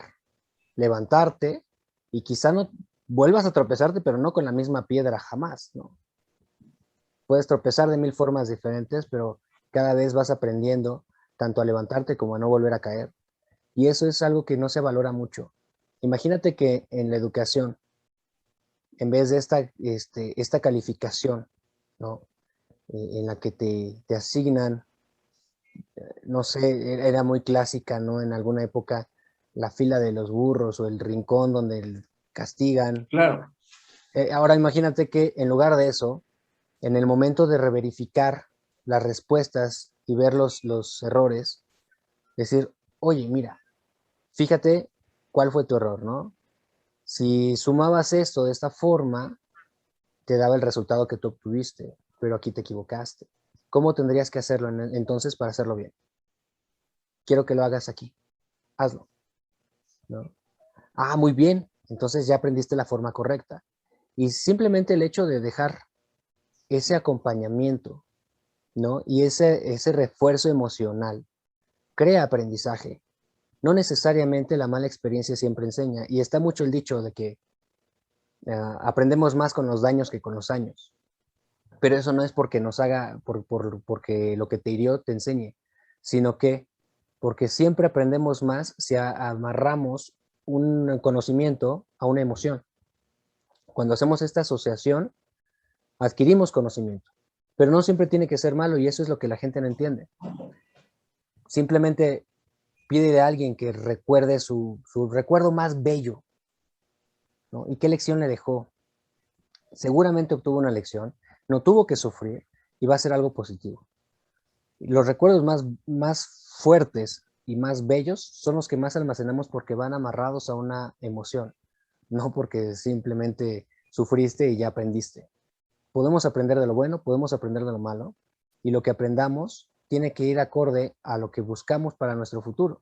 Speaker 1: levantarte y quizá no vuelvas a tropezarte, pero no con la misma piedra jamás, ¿no? Puedes tropezar de mil formas diferentes, pero cada vez vas aprendiendo tanto a levantarte como a no volver a caer. Y eso es algo que no se valora mucho. Imagínate que en la educación, en vez de esta calificación, ¿no? En la que te asignan, no sé, era muy clásica, ¿no? En alguna época, la fila de los burros o el rincón donde castigan.
Speaker 2: Claro.
Speaker 1: Ahora imagínate que en lugar de eso, en el momento de reverificar las respuestas y ver los errores, decir, oye, mira, fíjate cuál fue tu error, ¿no? Si sumabas esto de esta forma, te daba el resultado que tú obtuviste, pero aquí te equivocaste. ¿Cómo tendrías que hacerlo entonces para hacerlo bien? Quiero que lo hagas aquí. Hazlo, ¿no? Ah, muy bien. Entonces ya aprendiste la forma correcta. Y simplemente el hecho de dejar ese acompañamiento, ¿no? Y ese refuerzo emocional crea aprendizaje. No necesariamente la mala experiencia siempre enseña. Y está mucho el dicho de que aprendemos más con los daños que con los años. Pero eso no es porque nos haga, porque lo que te hirió te enseñe, sino que porque siempre aprendemos más si amarramos un conocimiento a una emoción. Cuando hacemos esta asociación, adquirimos conocimiento, pero no siempre tiene que ser malo y eso es lo que la gente no entiende. Simplemente pide a alguien que recuerde su recuerdo más bello, ¿no? ¿Y qué lección le dejó? Seguramente obtuvo una lección, no tuvo que sufrir y va a ser algo positivo. Los recuerdos más fuertes y más bellos son los que más almacenamos porque van amarrados a una emoción, no porque simplemente sufriste y ya aprendiste. Podemos aprender de lo bueno, podemos aprender de lo malo, y lo que aprendamos tiene que ir acorde a lo que buscamos para nuestro futuro.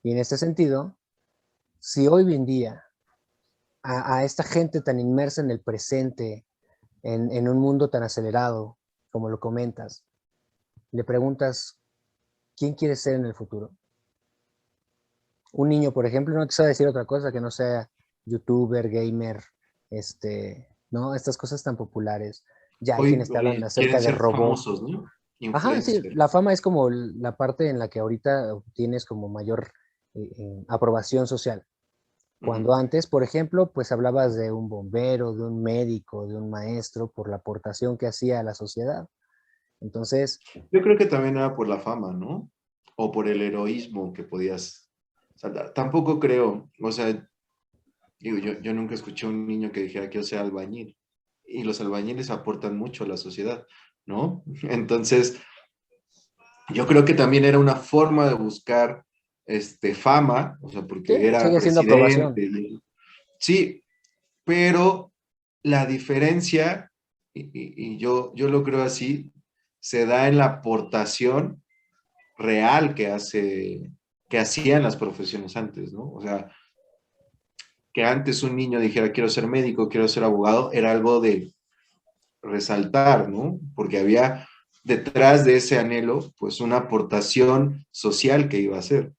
Speaker 1: Y en este sentido, si hoy en día a esta gente tan inmersa en el presente, en un mundo tan acelerado, como lo comentas, le preguntas, ¿quién quieres ser en el futuro? Un niño, por ejemplo, no te sabe decir otra cosa que no sea youtuber, gamer, ¿no? Estas cosas tan populares. Ya hay
Speaker 2: Hoy
Speaker 1: quienes te hablan
Speaker 2: quieren
Speaker 1: acerca de
Speaker 2: ser
Speaker 1: robots.
Speaker 2: famosos, ¿no?
Speaker 1: Ajá, sí,
Speaker 2: Influencers.
Speaker 1: la fama es como la parte en la que ahorita tienes como mayor aprobación social. Cuando
Speaker 2: Ujú.
Speaker 1: antes, por ejemplo, pues hablabas de un bombero, de un médico, de un maestro, por la aportación que hacía a la sociedad. Entonces,
Speaker 2: Yo creo que también era por la fama, ¿no? O por el heroísmo que podías saltar. Tampoco creo, o sea, digo, yo nunca escuché a un niño que dijera quiero ser albañil. Y los albañiles aportan mucho a la sociedad, ¿no? Entonces, yo creo que también era una forma de buscar fama, o sea,
Speaker 1: sí,
Speaker 2: porque era
Speaker 1: sigue siendo aprobación.
Speaker 2: presidente. Sí, pero la diferencia, y yo lo creo así, se da en la aportación real que hacían las profesiones antes, ¿no? O sea, que antes un niño dijera quiero ser médico, quiero ser abogado, era algo de resaltar, ¿no? Porque había detrás de ese anhelo, pues una aportación social que iba a hacer.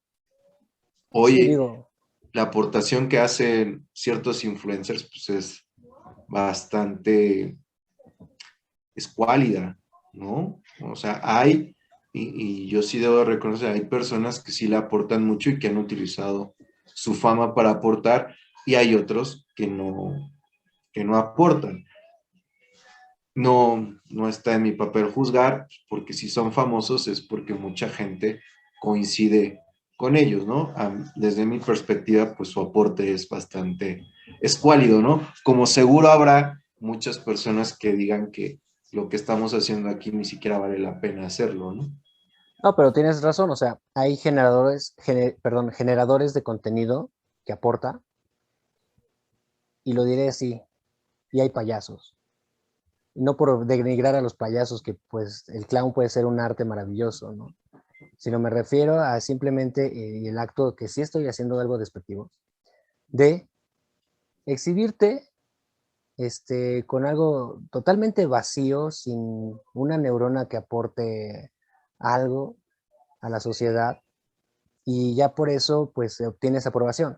Speaker 1: Sí,
Speaker 2: Hoy,
Speaker 1: digo,
Speaker 2: la aportación que hacen ciertos influencers, pues es bastante escuálida, ¿no? O sea, y yo sí debo reconocer, hay personas que sí le aportan mucho y que han utilizado su fama para aportar, y hay otros que no aportan. No está en mi papel juzgar, porque si son famosos es porque mucha gente coincide con ellos, ¿no? Desde mi perspectiva, pues su aporte es bastante escuálido, ¿no? Como seguro habrá muchas personas que digan que lo que estamos haciendo aquí ni siquiera vale la pena hacerlo, ¿no?
Speaker 1: no, pero tienes razón, o sea, hay generadores de contenido que aporta, y lo diré así, y hay payasos. No por denigrar a los payasos, que pues el clown puede ser un arte maravilloso, ¿no? Sino me refiero a simplemente el acto que sí estoy haciendo algo despectivo, de exhibirte con algo totalmente vacío, sin una neurona que aporte algo a la sociedad, y ya por eso pues obtienes aprobación.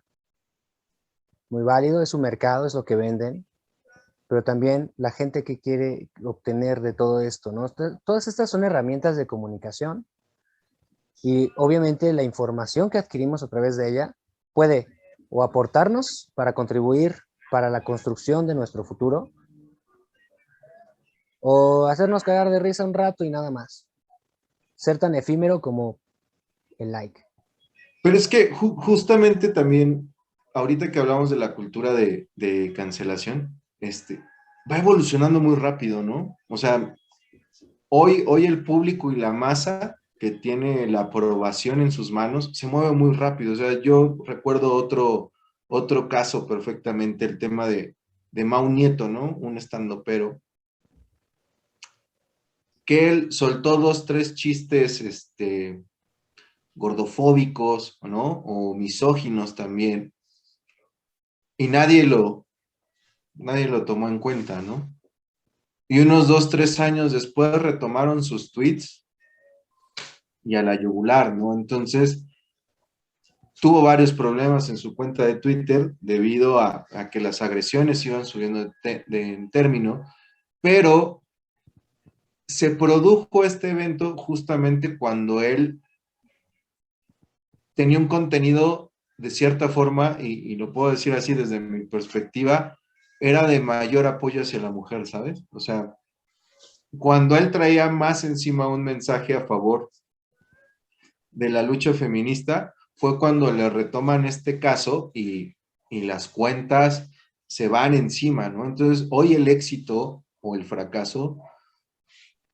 Speaker 1: Muy válido, es su mercado, es lo que venden, pero también la gente que quiere obtener de todo esto, ¿no? Todas estas son herramientas de comunicación, y obviamente la información que adquirimos a través de ella puede o aportarnos para contribuir para la construcción de nuestro futuro, o hacernos cagar de risa un rato y nada más. Ser tan efímero como el like.
Speaker 2: Pero es que justamente también, ahorita que hablamos de la cultura de cancelación, va evolucionando muy rápido, ¿no? O sea, hoy el público y la masa que tiene la aprobación en sus manos se mueve muy rápido. O sea, yo recuerdo otro caso perfectamente, el tema de Mau Nieto, ¿no? Un estandopero, que él soltó dos, tres chistes, gordofóbicos, ¿no? O misóginos también, y nadie lo tomó en cuenta, ¿no? Y unos 2, 3 años después retomaron sus tweets y a la yugular, ¿no? Entonces, tuvo varios problemas en su cuenta de Twitter debido a que las agresiones iban subiendo en término, pero se produjo este evento justamente cuando él tenía un contenido de cierta forma, y lo puedo decir así desde mi perspectiva, era de mayor apoyo hacia la mujer, ¿sabes? O sea, cuando él traía más encima un mensaje a favor de la lucha feminista, fue cuando le retoman este caso y las cuentas se van encima, ¿no? Entonces, hoy el éxito o el fracaso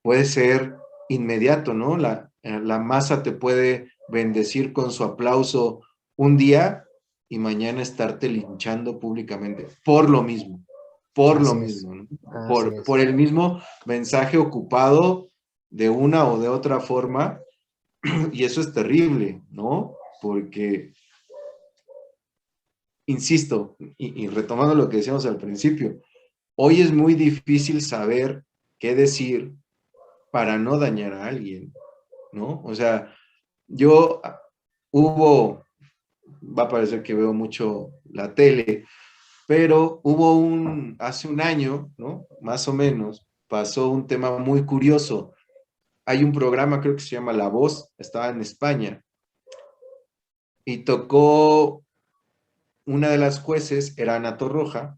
Speaker 2: puede ser inmediato, ¿no? La masa te puede bendecir con su aplauso un día y mañana estarte linchando públicamente por lo
Speaker 1: Así es,
Speaker 2: mismo, ¿no?
Speaker 1: así
Speaker 2: Por
Speaker 1: es.
Speaker 2: el mismo mensaje ocupado de una o de otra forma, y eso es terrible, ¿no? Porque, insisto, y retomando lo que decíamos al principio, hoy es muy difícil saber qué decir para no dañar a alguien, ¿no? O sea, yo hubo, va a parecer que veo mucho la tele, pero hace un año, ¿no? Más o menos, pasó un tema muy curioso. Hay un programa, creo que se llama La Voz, estaba en España, y tocó una de las jueces, era Ana Torroja,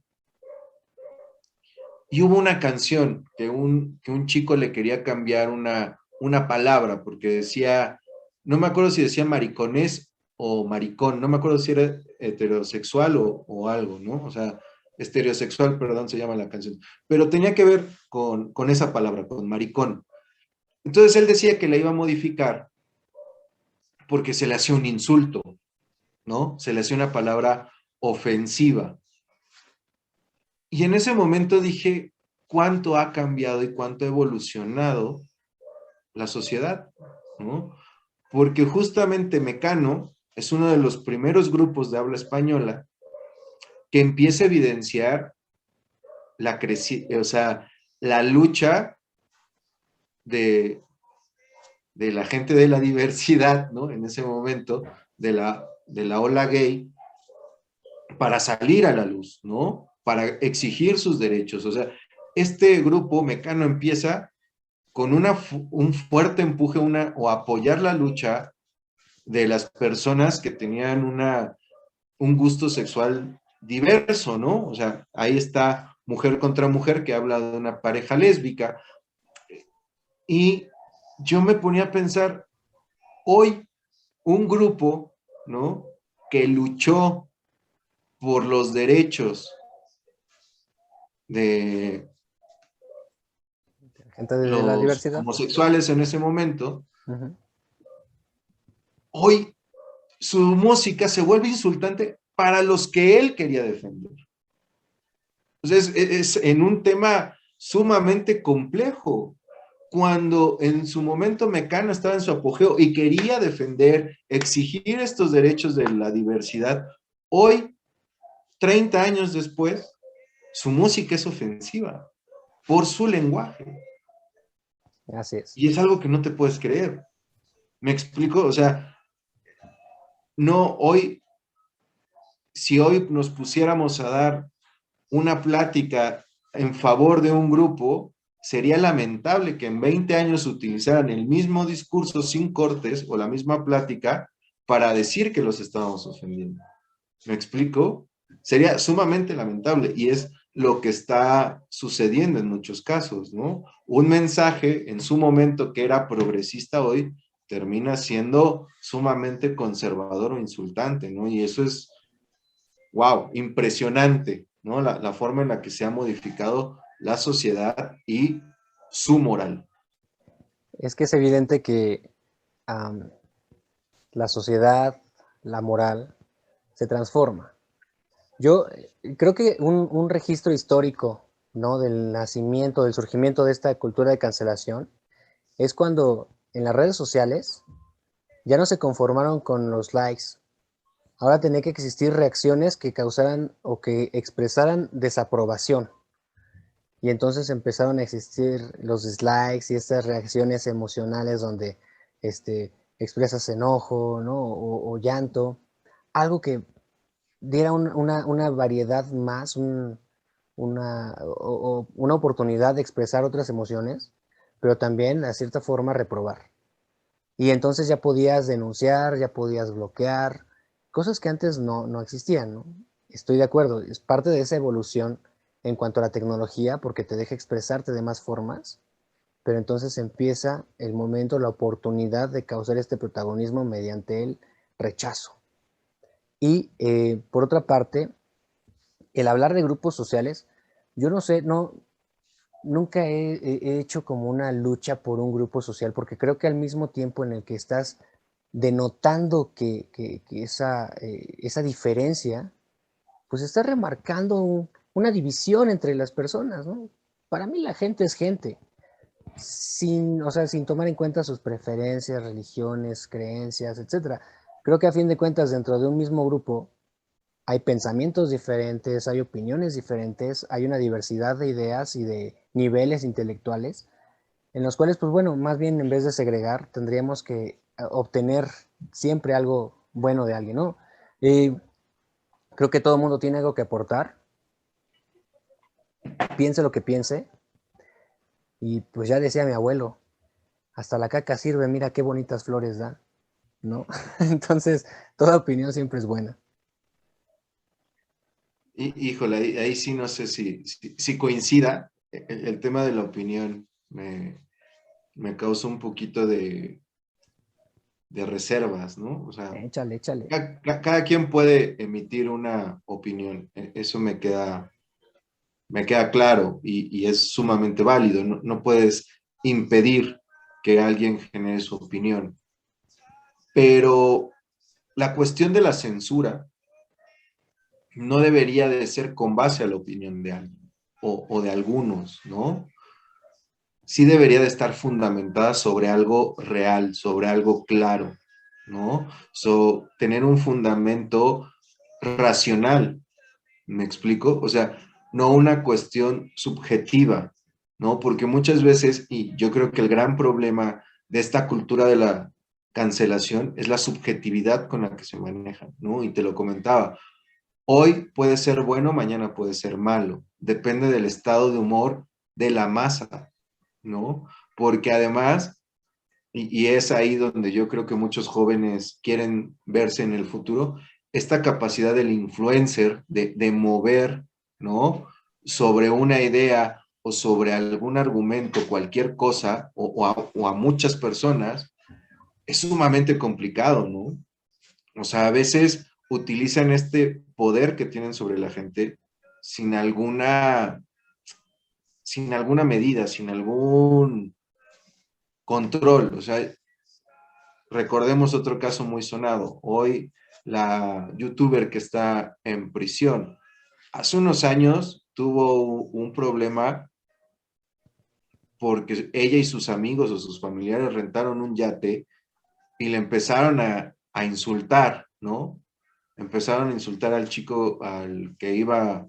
Speaker 2: y hubo una canción que un chico le quería cambiar una palabra, porque decía, no me acuerdo si decía mariconés o maricón, no me acuerdo si era heterosexual o algo, ¿no? O sea, estereosexual, perdón, se llama la canción, pero tenía que ver con esa palabra, con maricón. Entonces él decía que la iba a modificar porque se le hacía un insulto, ¿no? Se le hacía una palabra ofensiva. Y en ese momento dije, ¿cuánto ha cambiado y cuánto ha evolucionado la sociedad? ¿No? Porque justamente Mecano es uno de los primeros grupos de habla española que empieza a evidenciar o sea, la lucha de, de la gente de la diversidad, ¿no? En ese momento, de la ola gay, para salir a la luz, ¿no? Para exigir sus derechos. O sea, este grupo Mecano empieza con un fuerte empuje o apoyar la lucha de las personas que tenían un gusto sexual diverso, ¿no? O sea, ahí está Mujer contra Mujer, que habla de una pareja lésbica. Y yo me ponía a pensar, hoy un grupo, ¿no? Que luchó por los derechos de
Speaker 1: Gente de la
Speaker 2: los
Speaker 1: diversidad.
Speaker 2: homosexuales en ese momento,
Speaker 1: Uh-huh.
Speaker 2: hoy su música se vuelve insultante para los que él quería defender. Entonces, es en un tema sumamente complejo. Cuando en su momento Mecano estaba en su apogeo y quería defender, exigir estos derechos de la diversidad, hoy, 30 años después, su música es ofensiva por su lenguaje.
Speaker 1: Así es.
Speaker 2: Y es algo que no te puedes creer. ¿Me explico? O sea, no hoy, si hoy nos pusiéramos a dar una plática en favor de un grupo, sería lamentable que en 20 años utilizaran el mismo discurso sin cortes o la misma plática para decir que los estábamos ofendiendo. ¿Me explico? Sería sumamente lamentable y es lo que está sucediendo en muchos casos, ¿no? Un mensaje en su momento que era progresista hoy termina siendo sumamente conservador o insultante, ¿no? Y eso es, wow, impresionante, ¿no? La forma en la que se ha modificado la sociedad y su moral.
Speaker 1: Es que es evidente que la sociedad, la moral, se transforma. Yo creo que un registro histórico, ¿no? Del nacimiento, del surgimiento de esta cultura de cancelación, es cuando en las redes sociales ya no se conformaron con los likes. Ahora tenía que existir reacciones que causaran o que expresaran desaprobación. Y entonces empezaron a existir los dislikes y estas reacciones emocionales donde expresas enojo, ¿no? O llanto. Algo que diera una variedad más, una oportunidad de expresar otras emociones, pero también, de cierta forma, reprobar. Y entonces ya podías denunciar, ya podías bloquear, cosas que antes no existían, ¿no? Estoy de acuerdo, es parte de esa evolución en cuanto a la tecnología, porque te deja expresarte de más formas, pero entonces empieza el momento, la oportunidad de causar este protagonismo mediante el rechazo. Y por otra parte, el hablar de grupos sociales, yo no sé, nunca he hecho como una lucha por un grupo social, porque creo que al mismo tiempo en el que estás denotando que esa diferencia, pues estás remarcando una división entre las personas, ¿no? Para mí la gente es gente. o sea, sin tomar en cuenta sus preferencias, religiones, creencias, etcétera. Creo que a fin de cuentas, dentro de un mismo grupo, hay pensamientos diferentes, hay opiniones diferentes, hay una diversidad de ideas y de niveles intelectuales, en los cuales, pues bueno, más bien en vez de segregar, tendríamos que obtener siempre algo bueno de alguien, ¿no? Y creo que todo el mundo tiene algo que aportar, piense lo que piense, y pues ya decía mi abuelo, hasta la caca sirve, mira qué bonitas flores da, ¿no? Entonces, toda opinión siempre es buena.
Speaker 2: Híjole, ahí sí no sé si coincida. El tema de la opinión me causa un poquito de reservas, ¿no? O sea,
Speaker 1: Échale, échale.
Speaker 2: cada quien puede emitir una opinión. Eso me queda claro y es sumamente válido. No, no puedes impedir que alguien genere su opinión. Pero la cuestión de la censura no debería de ser con base a la opinión de alguien o de algunos, ¿no? Sí debería de estar fundamentada sobre algo real, sobre algo claro, ¿no? Tener un fundamento racional, ¿me explico? O sea, no una cuestión subjetiva, ¿no? Porque muchas veces, y yo creo que el gran problema de esta cultura de la cancelación es la subjetividad con la que se maneja, ¿no? Y te lo comentaba, hoy puede ser bueno, mañana puede ser malo, depende del estado de humor de la masa, ¿no? Porque además, y es ahí donde yo creo que muchos jóvenes quieren verse en el futuro, esta capacidad del influencer de mover, ¿no? Sobre una idea o sobre algún argumento, cualquier cosa, o a muchas personas, es sumamente complicado, ¿no? O sea, a veces utilizan este poder que tienen sobre la gente sin alguna, sin alguna medida, sin algún control. O sea, recordemos otro caso muy sonado. Hoy la youtuber que está en prisión, hace unos años tuvo un problema porque ella y sus amigos o sus familiares rentaron un yate y le empezaron a insultar, ¿no? Empezaron a insultar al chico, al que iba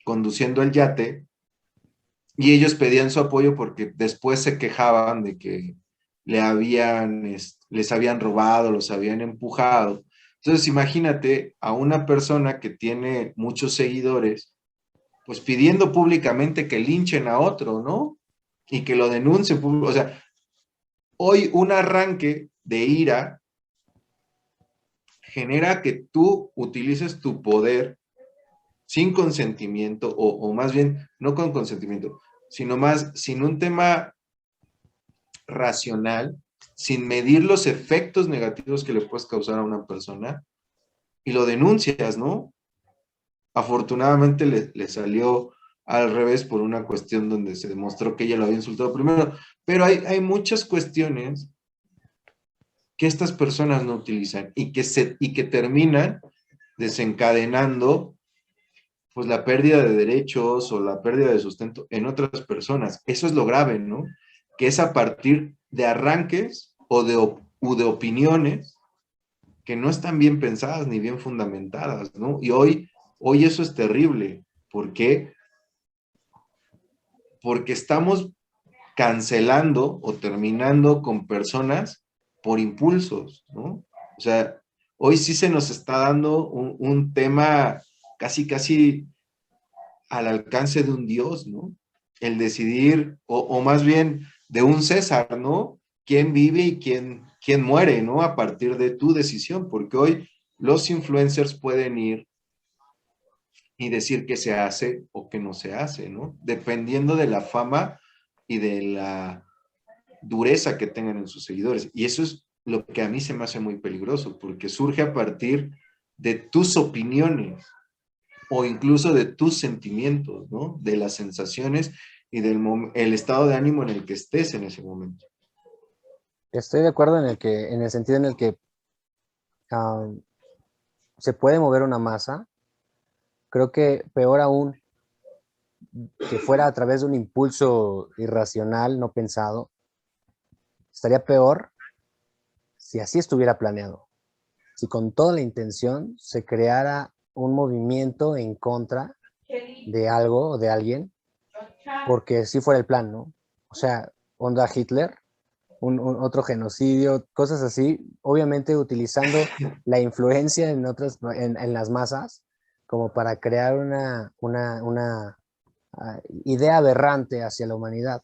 Speaker 2: conduciendo el yate, y ellos pedían su apoyo porque después se quejaban de que les habían robado, los habían empujado. Entonces, imagínate a una persona que tiene muchos seguidores, pues pidiendo públicamente que linchen a otro, ¿no? Y que lo denuncien. O sea, hoy un arranque de ira genera que tú utilices tu poder sin consentimiento, o más bien, no con consentimiento, sino más sin un tema racional, sin medir los efectos negativos que le puedes causar a una persona, y lo denuncias, ¿no? Afortunadamente le salió al revés por una cuestión donde se demostró que ella lo había insultado primero, pero hay muchas cuestiones que estas personas no utilizan y que terminan desencadenando pues la pérdida de derechos o la pérdida de sustento en otras personas. Eso es lo grave, ¿no? Que es a partir de arranques o de opiniones que no están bien pensadas ni bien fundamentadas, ¿no? Y hoy eso es terrible. ¿Por qué? Porque estamos cancelando o terminando con personas por impulsos, ¿no? O sea, hoy sí se nos está dando un tema casi al alcance de un dios, ¿no? El decidir, o más bien de un César, ¿no? Quién vive y quién muere, ¿no? A partir de tu decisión, porque hoy los influencers pueden ir y decir que se hace o que no se hace, ¿no? Dependiendo de la fama y de la dureza que tengan en sus seguidores. Y eso es lo que a mí se me hace muy peligroso, porque surge a partir de tus opiniones o incluso de tus sentimientos, ¿no? De las sensaciones y del el estado de ánimo en el que estés en ese momento.
Speaker 1: Estoy de acuerdo en el sentido en el que uh, se puede mover una masa. Creo que peor aún, que fuera a través de un impulso irracional, no pensado, estaría peor si así estuviera planeado. Si con toda la intención se creara un movimiento en contra de algo o de alguien, porque así fuera el plan, ¿no? O sea, onda Hitler, otro genocidio, cosas así, obviamente utilizando la influencia en las masas como para crear una idea aberrante hacia la humanidad.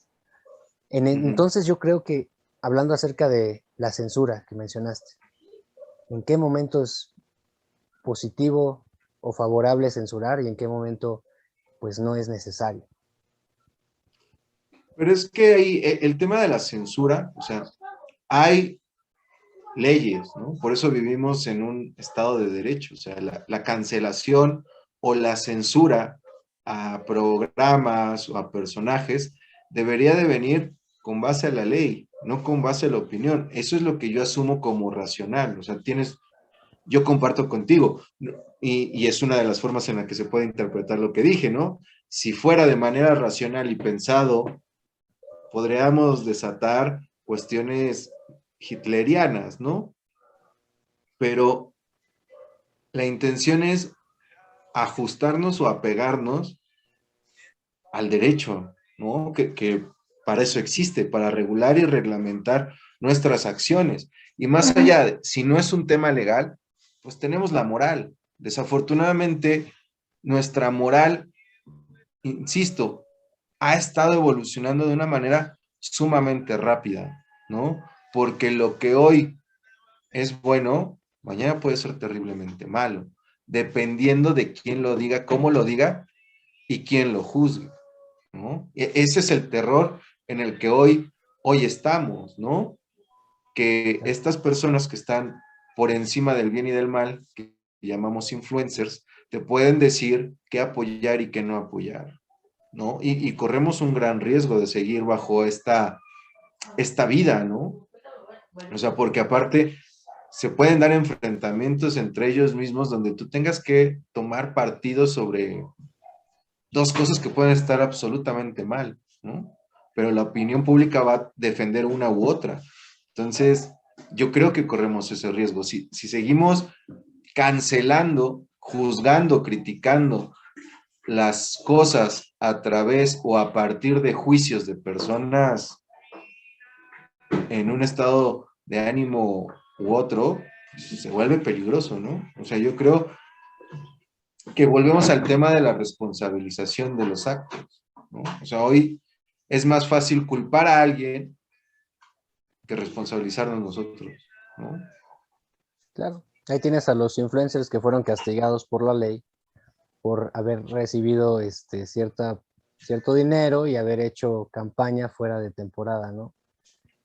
Speaker 1: Entonces yo creo que, hablando acerca de la censura que mencionaste, ¿en qué momento es positivo o favorable censurar y en qué momento pues no es necesario?
Speaker 2: Pero es que ahí el tema de la censura, o sea, hay leyes, ¿no? Por eso vivimos en un estado de derecho, o sea, la cancelación o la censura a programas o a personajes debería de venir con base a la ley, no con base a la opinión. Eso es lo que yo asumo como racional, o sea, yo comparto contigo, y es una de las formas en la que se puede interpretar lo que dije, ¿no? Si fuera de manera racional y pensado, podríamos desatar cuestiones hitlerianas, ¿no? Pero la intención es ajustarnos o apegarnos al derecho, ¿no? Que para eso existe, para regular y reglamentar nuestras acciones. Y más allá, si no es un tema legal, pues tenemos la moral. Desafortunadamente, nuestra moral, insisto, ha estado evolucionando de una manera sumamente rápida, ¿no? Porque lo que hoy es bueno, mañana puede ser terriblemente malo, dependiendo de quién lo diga, cómo lo diga y quién lo juzgue, ¿no? Ese es el terror en el que hoy estamos, ¿no? Que estas personas que están por encima del bien y del mal, que llamamos influencers, te pueden decir qué apoyar y qué no apoyar, ¿no? Y corremos un gran riesgo de seguir bajo esta vida, ¿no? O sea, porque aparte se pueden dar enfrentamientos entre ellos mismos donde tú tengas que tomar partido sobre dos cosas que pueden estar absolutamente mal, ¿no? Pero la opinión pública va a defender una u otra. Entonces, yo creo que corremos ese riesgo. Si seguimos cancelando, juzgando, criticando las cosas a través o a partir de juicios de personas en un estado de ánimo u otro, pues, se vuelve peligroso, ¿no? O sea, yo creo que volvemos al tema de la responsabilización de los actos, ¿no? O sea, hoy es más fácil culpar a alguien que responsabilizarnos nosotros, ¿no?
Speaker 1: Claro, ahí tienes a los influencers que fueron castigados por la ley por haber recibido cierto dinero y haber hecho campaña fuera de temporada, ¿no?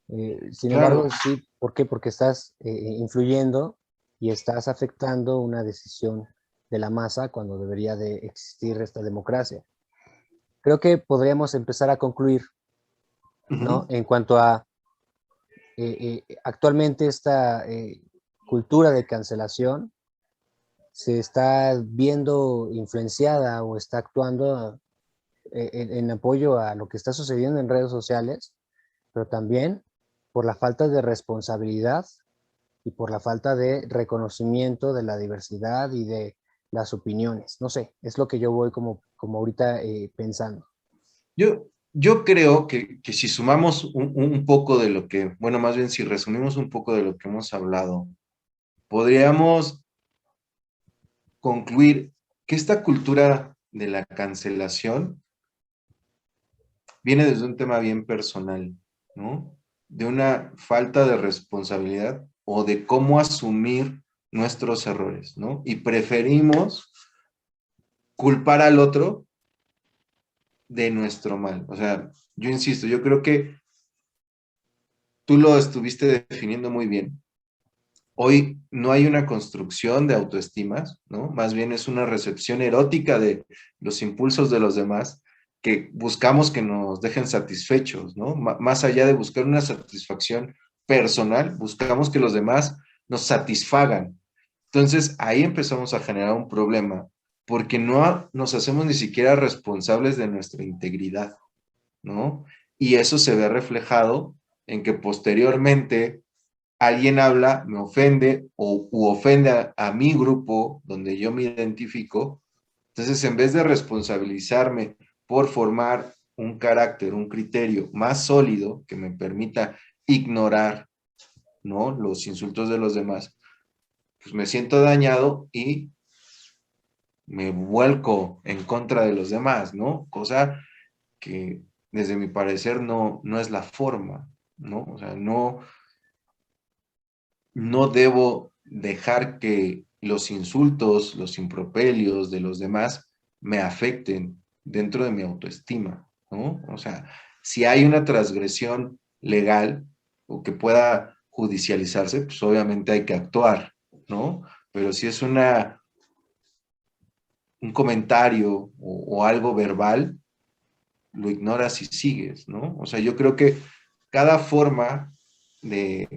Speaker 1: Sin
Speaker 2: Claro.
Speaker 1: embargo, sí, ¿por qué? Porque estás influyendo y estás afectando una decisión de la masa cuando debería de existir esta democracia. Creo que podríamos empezar a concluir, ¿no? En cuanto a actualmente esta cultura de cancelación se está viendo influenciada o está actuando en apoyo a lo que está sucediendo en redes sociales, pero también por la falta de responsabilidad y por la falta de reconocimiento de la diversidad y de las opiniones. No sé, es lo que yo voy como ahorita pensando.
Speaker 2: Yo creo que si sumamos un poco de lo que, bueno, más bien si resumimos un poco de lo que hemos hablado, podríamos concluir que esta cultura de la cancelación viene desde un tema bien personal, ¿no? De una falta de responsabilidad o de cómo asumir nuestros errores, ¿no? Y preferimos culpar al otro de nuestro mal. O sea, yo insisto, yo creo que tú lo estuviste definiendo muy bien. Hoy no hay una construcción de autoestimas, ¿no? Más bien es una recepción erótica de los impulsos de los demás que buscamos que nos dejen satisfechos, ¿no? Más allá de buscar una satisfacción personal, buscamos que los demás nos satisfagan. Entonces, ahí empezamos a generar un problema porque no nos hacemos ni siquiera responsables de nuestra integridad, ¿no? Y eso se ve reflejado en que posteriormente alguien habla, me ofende u ofende a mi grupo donde yo me identifico. Entonces, en vez de responsabilizarme por formar un carácter, un criterio más sólido que me permita ignorar, ¿no?, los insultos de los demás, pues me siento dañado y me vuelco en contra de los demás, ¿no? Cosa que desde mi parecer no es la forma, ¿no? O sea, no debo dejar que los insultos, los improperios de los demás me afecten dentro de mi autoestima, ¿no? O sea, si hay una transgresión legal o que pueda judicializarse, pues obviamente hay que actuar, ¿no? Pero si es un comentario o algo verbal, lo ignoras y sigues, ¿no? O sea, yo creo que cada forma de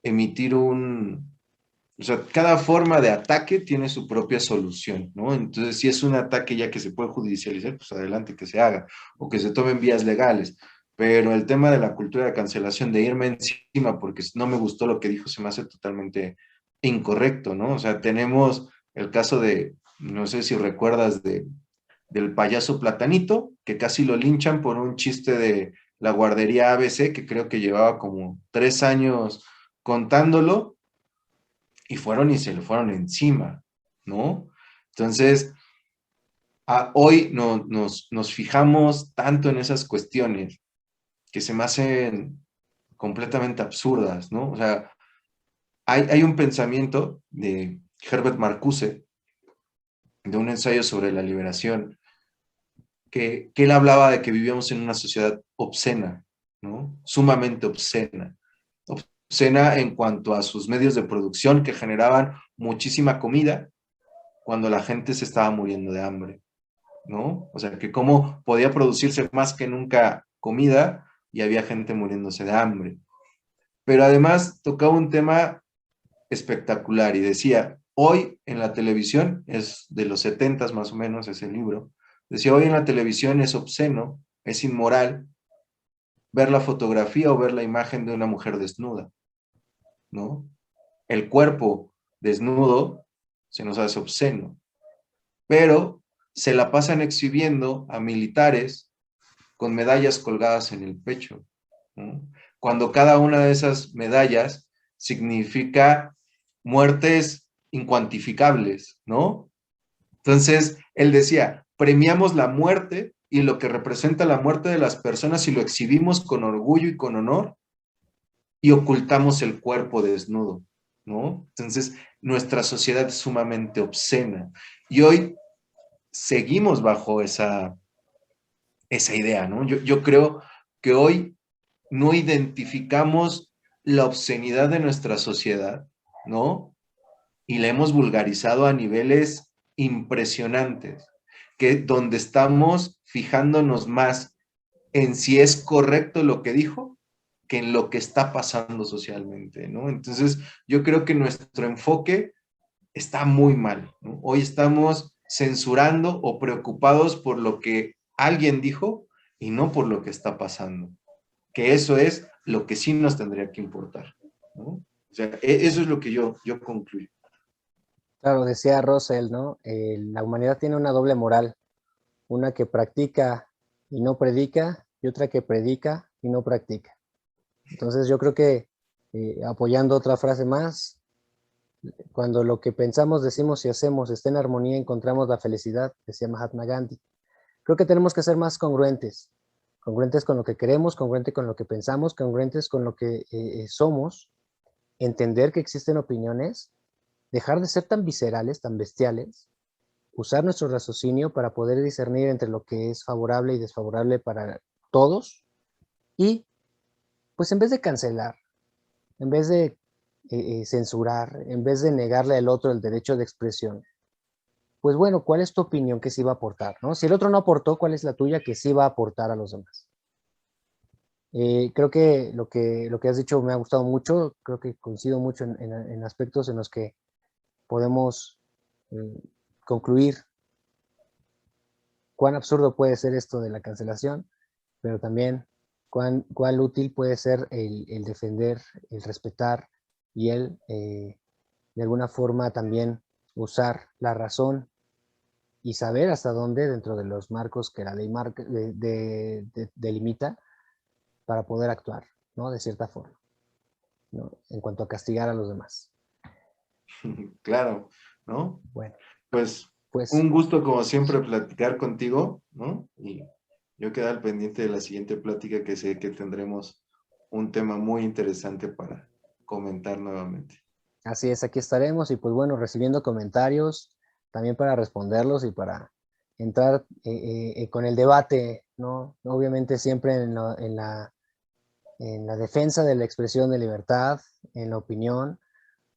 Speaker 2: emitir o sea, cada forma de ataque tiene su propia solución, ¿no? Entonces, si es un ataque ya que se puede judicializar, pues adelante que se haga, o que se tomen vías legales. Pero el tema de la cultura de cancelación, de irme encima porque no me gustó lo que dijo, se me hace totalmente incorrecto, ¿no? O sea, tenemos el caso de, no sé si recuerdas, del payaso Platanito, que casi lo linchan por un chiste de la guardería ABC, que creo que llevaba como 3 años contándolo, y fueron y se le fueron encima, ¿no? Entonces, hoy nos fijamos tanto en esas cuestiones que se me hacen completamente absurdas, ¿no? O sea, hay un pensamiento de Herbert Marcuse, de un ensayo sobre la liberación, que él hablaba de que vivíamos en una sociedad obscena, ¿no? Sumamente obscena. Obscena en cuanto a sus medios de producción que generaban muchísima comida cuando la gente se estaba muriendo de hambre, ¿no? O sea, que cómo podía producirse más que nunca comida y había gente muriéndose de hambre. Pero además tocaba un tema espectacular y decía, hoy en la televisión, es de los 70 más o menos ese libro, decía, hoy en la televisión es obsceno, es inmoral ver la fotografía o ver la imagen de una mujer desnuda, ¿no? El cuerpo desnudo se nos hace obsceno, pero se la pasan exhibiendo a militares con medallas colgadas en el pecho, ¿no? Cuando cada una de esas medallas significa muertes incuantificables, ¿no? Entonces, él decía, premiamos la muerte y lo que representa la muerte de las personas y lo exhibimos con orgullo y con honor y ocultamos el cuerpo desnudo, ¿no? Entonces, nuestra sociedad es sumamente obscena y hoy seguimos bajo esa idea, ¿no? Yo creo que hoy no identificamos la obscenidad de nuestra sociedad, ¿no? Y la hemos vulgarizado a niveles impresionantes, que donde estamos fijándonos más en si es correcto lo que dijo que en lo que está pasando socialmente, ¿no? Entonces, yo creo que nuestro enfoque está muy mal, ¿no? Hoy estamos censurando o preocupados por lo que alguien dijo y no por lo que está pasando, que eso es lo que sí nos tendría que importar, ¿no? O sea, eso es lo que yo concluyo.
Speaker 1: Claro, decía Russell, ¿no? La humanidad tiene una doble moral, una que practica y no predica, y otra que predica y no practica. Entonces yo creo que, apoyando otra frase más, cuando lo que pensamos, decimos y hacemos está en armonía, encontramos la felicidad, decía Mahatma Gandhi. Creo que tenemos que ser más congruentes con lo que queremos, congruentes con lo que pensamos, congruentes con lo que somos, entender que existen opiniones, dejar de ser tan viscerales, tan bestiales, usar nuestro raciocinio para poder discernir entre lo que es favorable y desfavorable para todos y, pues en vez de cancelar, en vez de censurar, en vez de negarle al otro el derecho de expresión, pues bueno, ¿cuál es tu opinión que sí va a aportar? ¿No? Si el otro no aportó, ¿cuál es la tuya que sí va a aportar a los demás? Creo que lo que has dicho me ha gustado mucho, creo que coincido mucho en aspectos en los que podemos concluir cuán absurdo puede ser esto de la cancelación, pero también cuán útil puede ser el defender, el respetar y el, de alguna forma, también usar la razón y saber hasta dónde, dentro de los marcos que la ley delimita, para poder actuar, ¿no? De cierta forma, ¿no? En cuanto a castigar a los demás.
Speaker 2: Claro, ¿no?
Speaker 1: Bueno,
Speaker 2: Pues
Speaker 1: pues
Speaker 2: un gusto como siempre platicar contigo, ¿no? Y yo quedo al pendiente de la siguiente plática, que sé que tendremos un tema muy interesante para comentar nuevamente.
Speaker 1: así es, aquí estaremos y pues bueno, recibiendo comentarios también para responderlos y para entrar con el debate, ¿no? Obviamente siempre en la defensa de la expresión de libertad, en la opinión.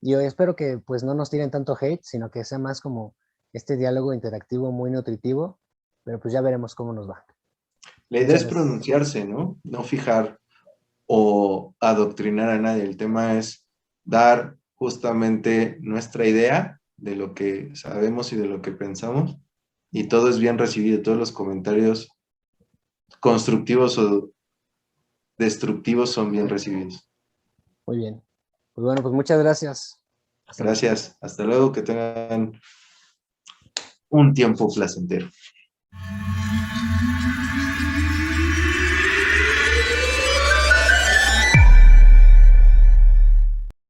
Speaker 1: Yo espero que pues no nos tiren tanto hate, sino que sea más como este diálogo interactivo muy nutritivo, pero pues ya veremos cómo nos va.
Speaker 2: La idea
Speaker 1: Muchas
Speaker 2: es
Speaker 1: gracias.
Speaker 2: pronunciarse, ¿no? No fijar o adoctrinar a nadie. El tema es dar justamente nuestra idea de lo que sabemos y de lo que pensamos, y todo es bien recibido, todos los comentarios constructivos o destructivos son bien recibidos.
Speaker 1: Muy bien. Pues bueno, pues muchas gracias. Hasta luego.
Speaker 2: Gracias, hasta luego, que tengan un tiempo placentero.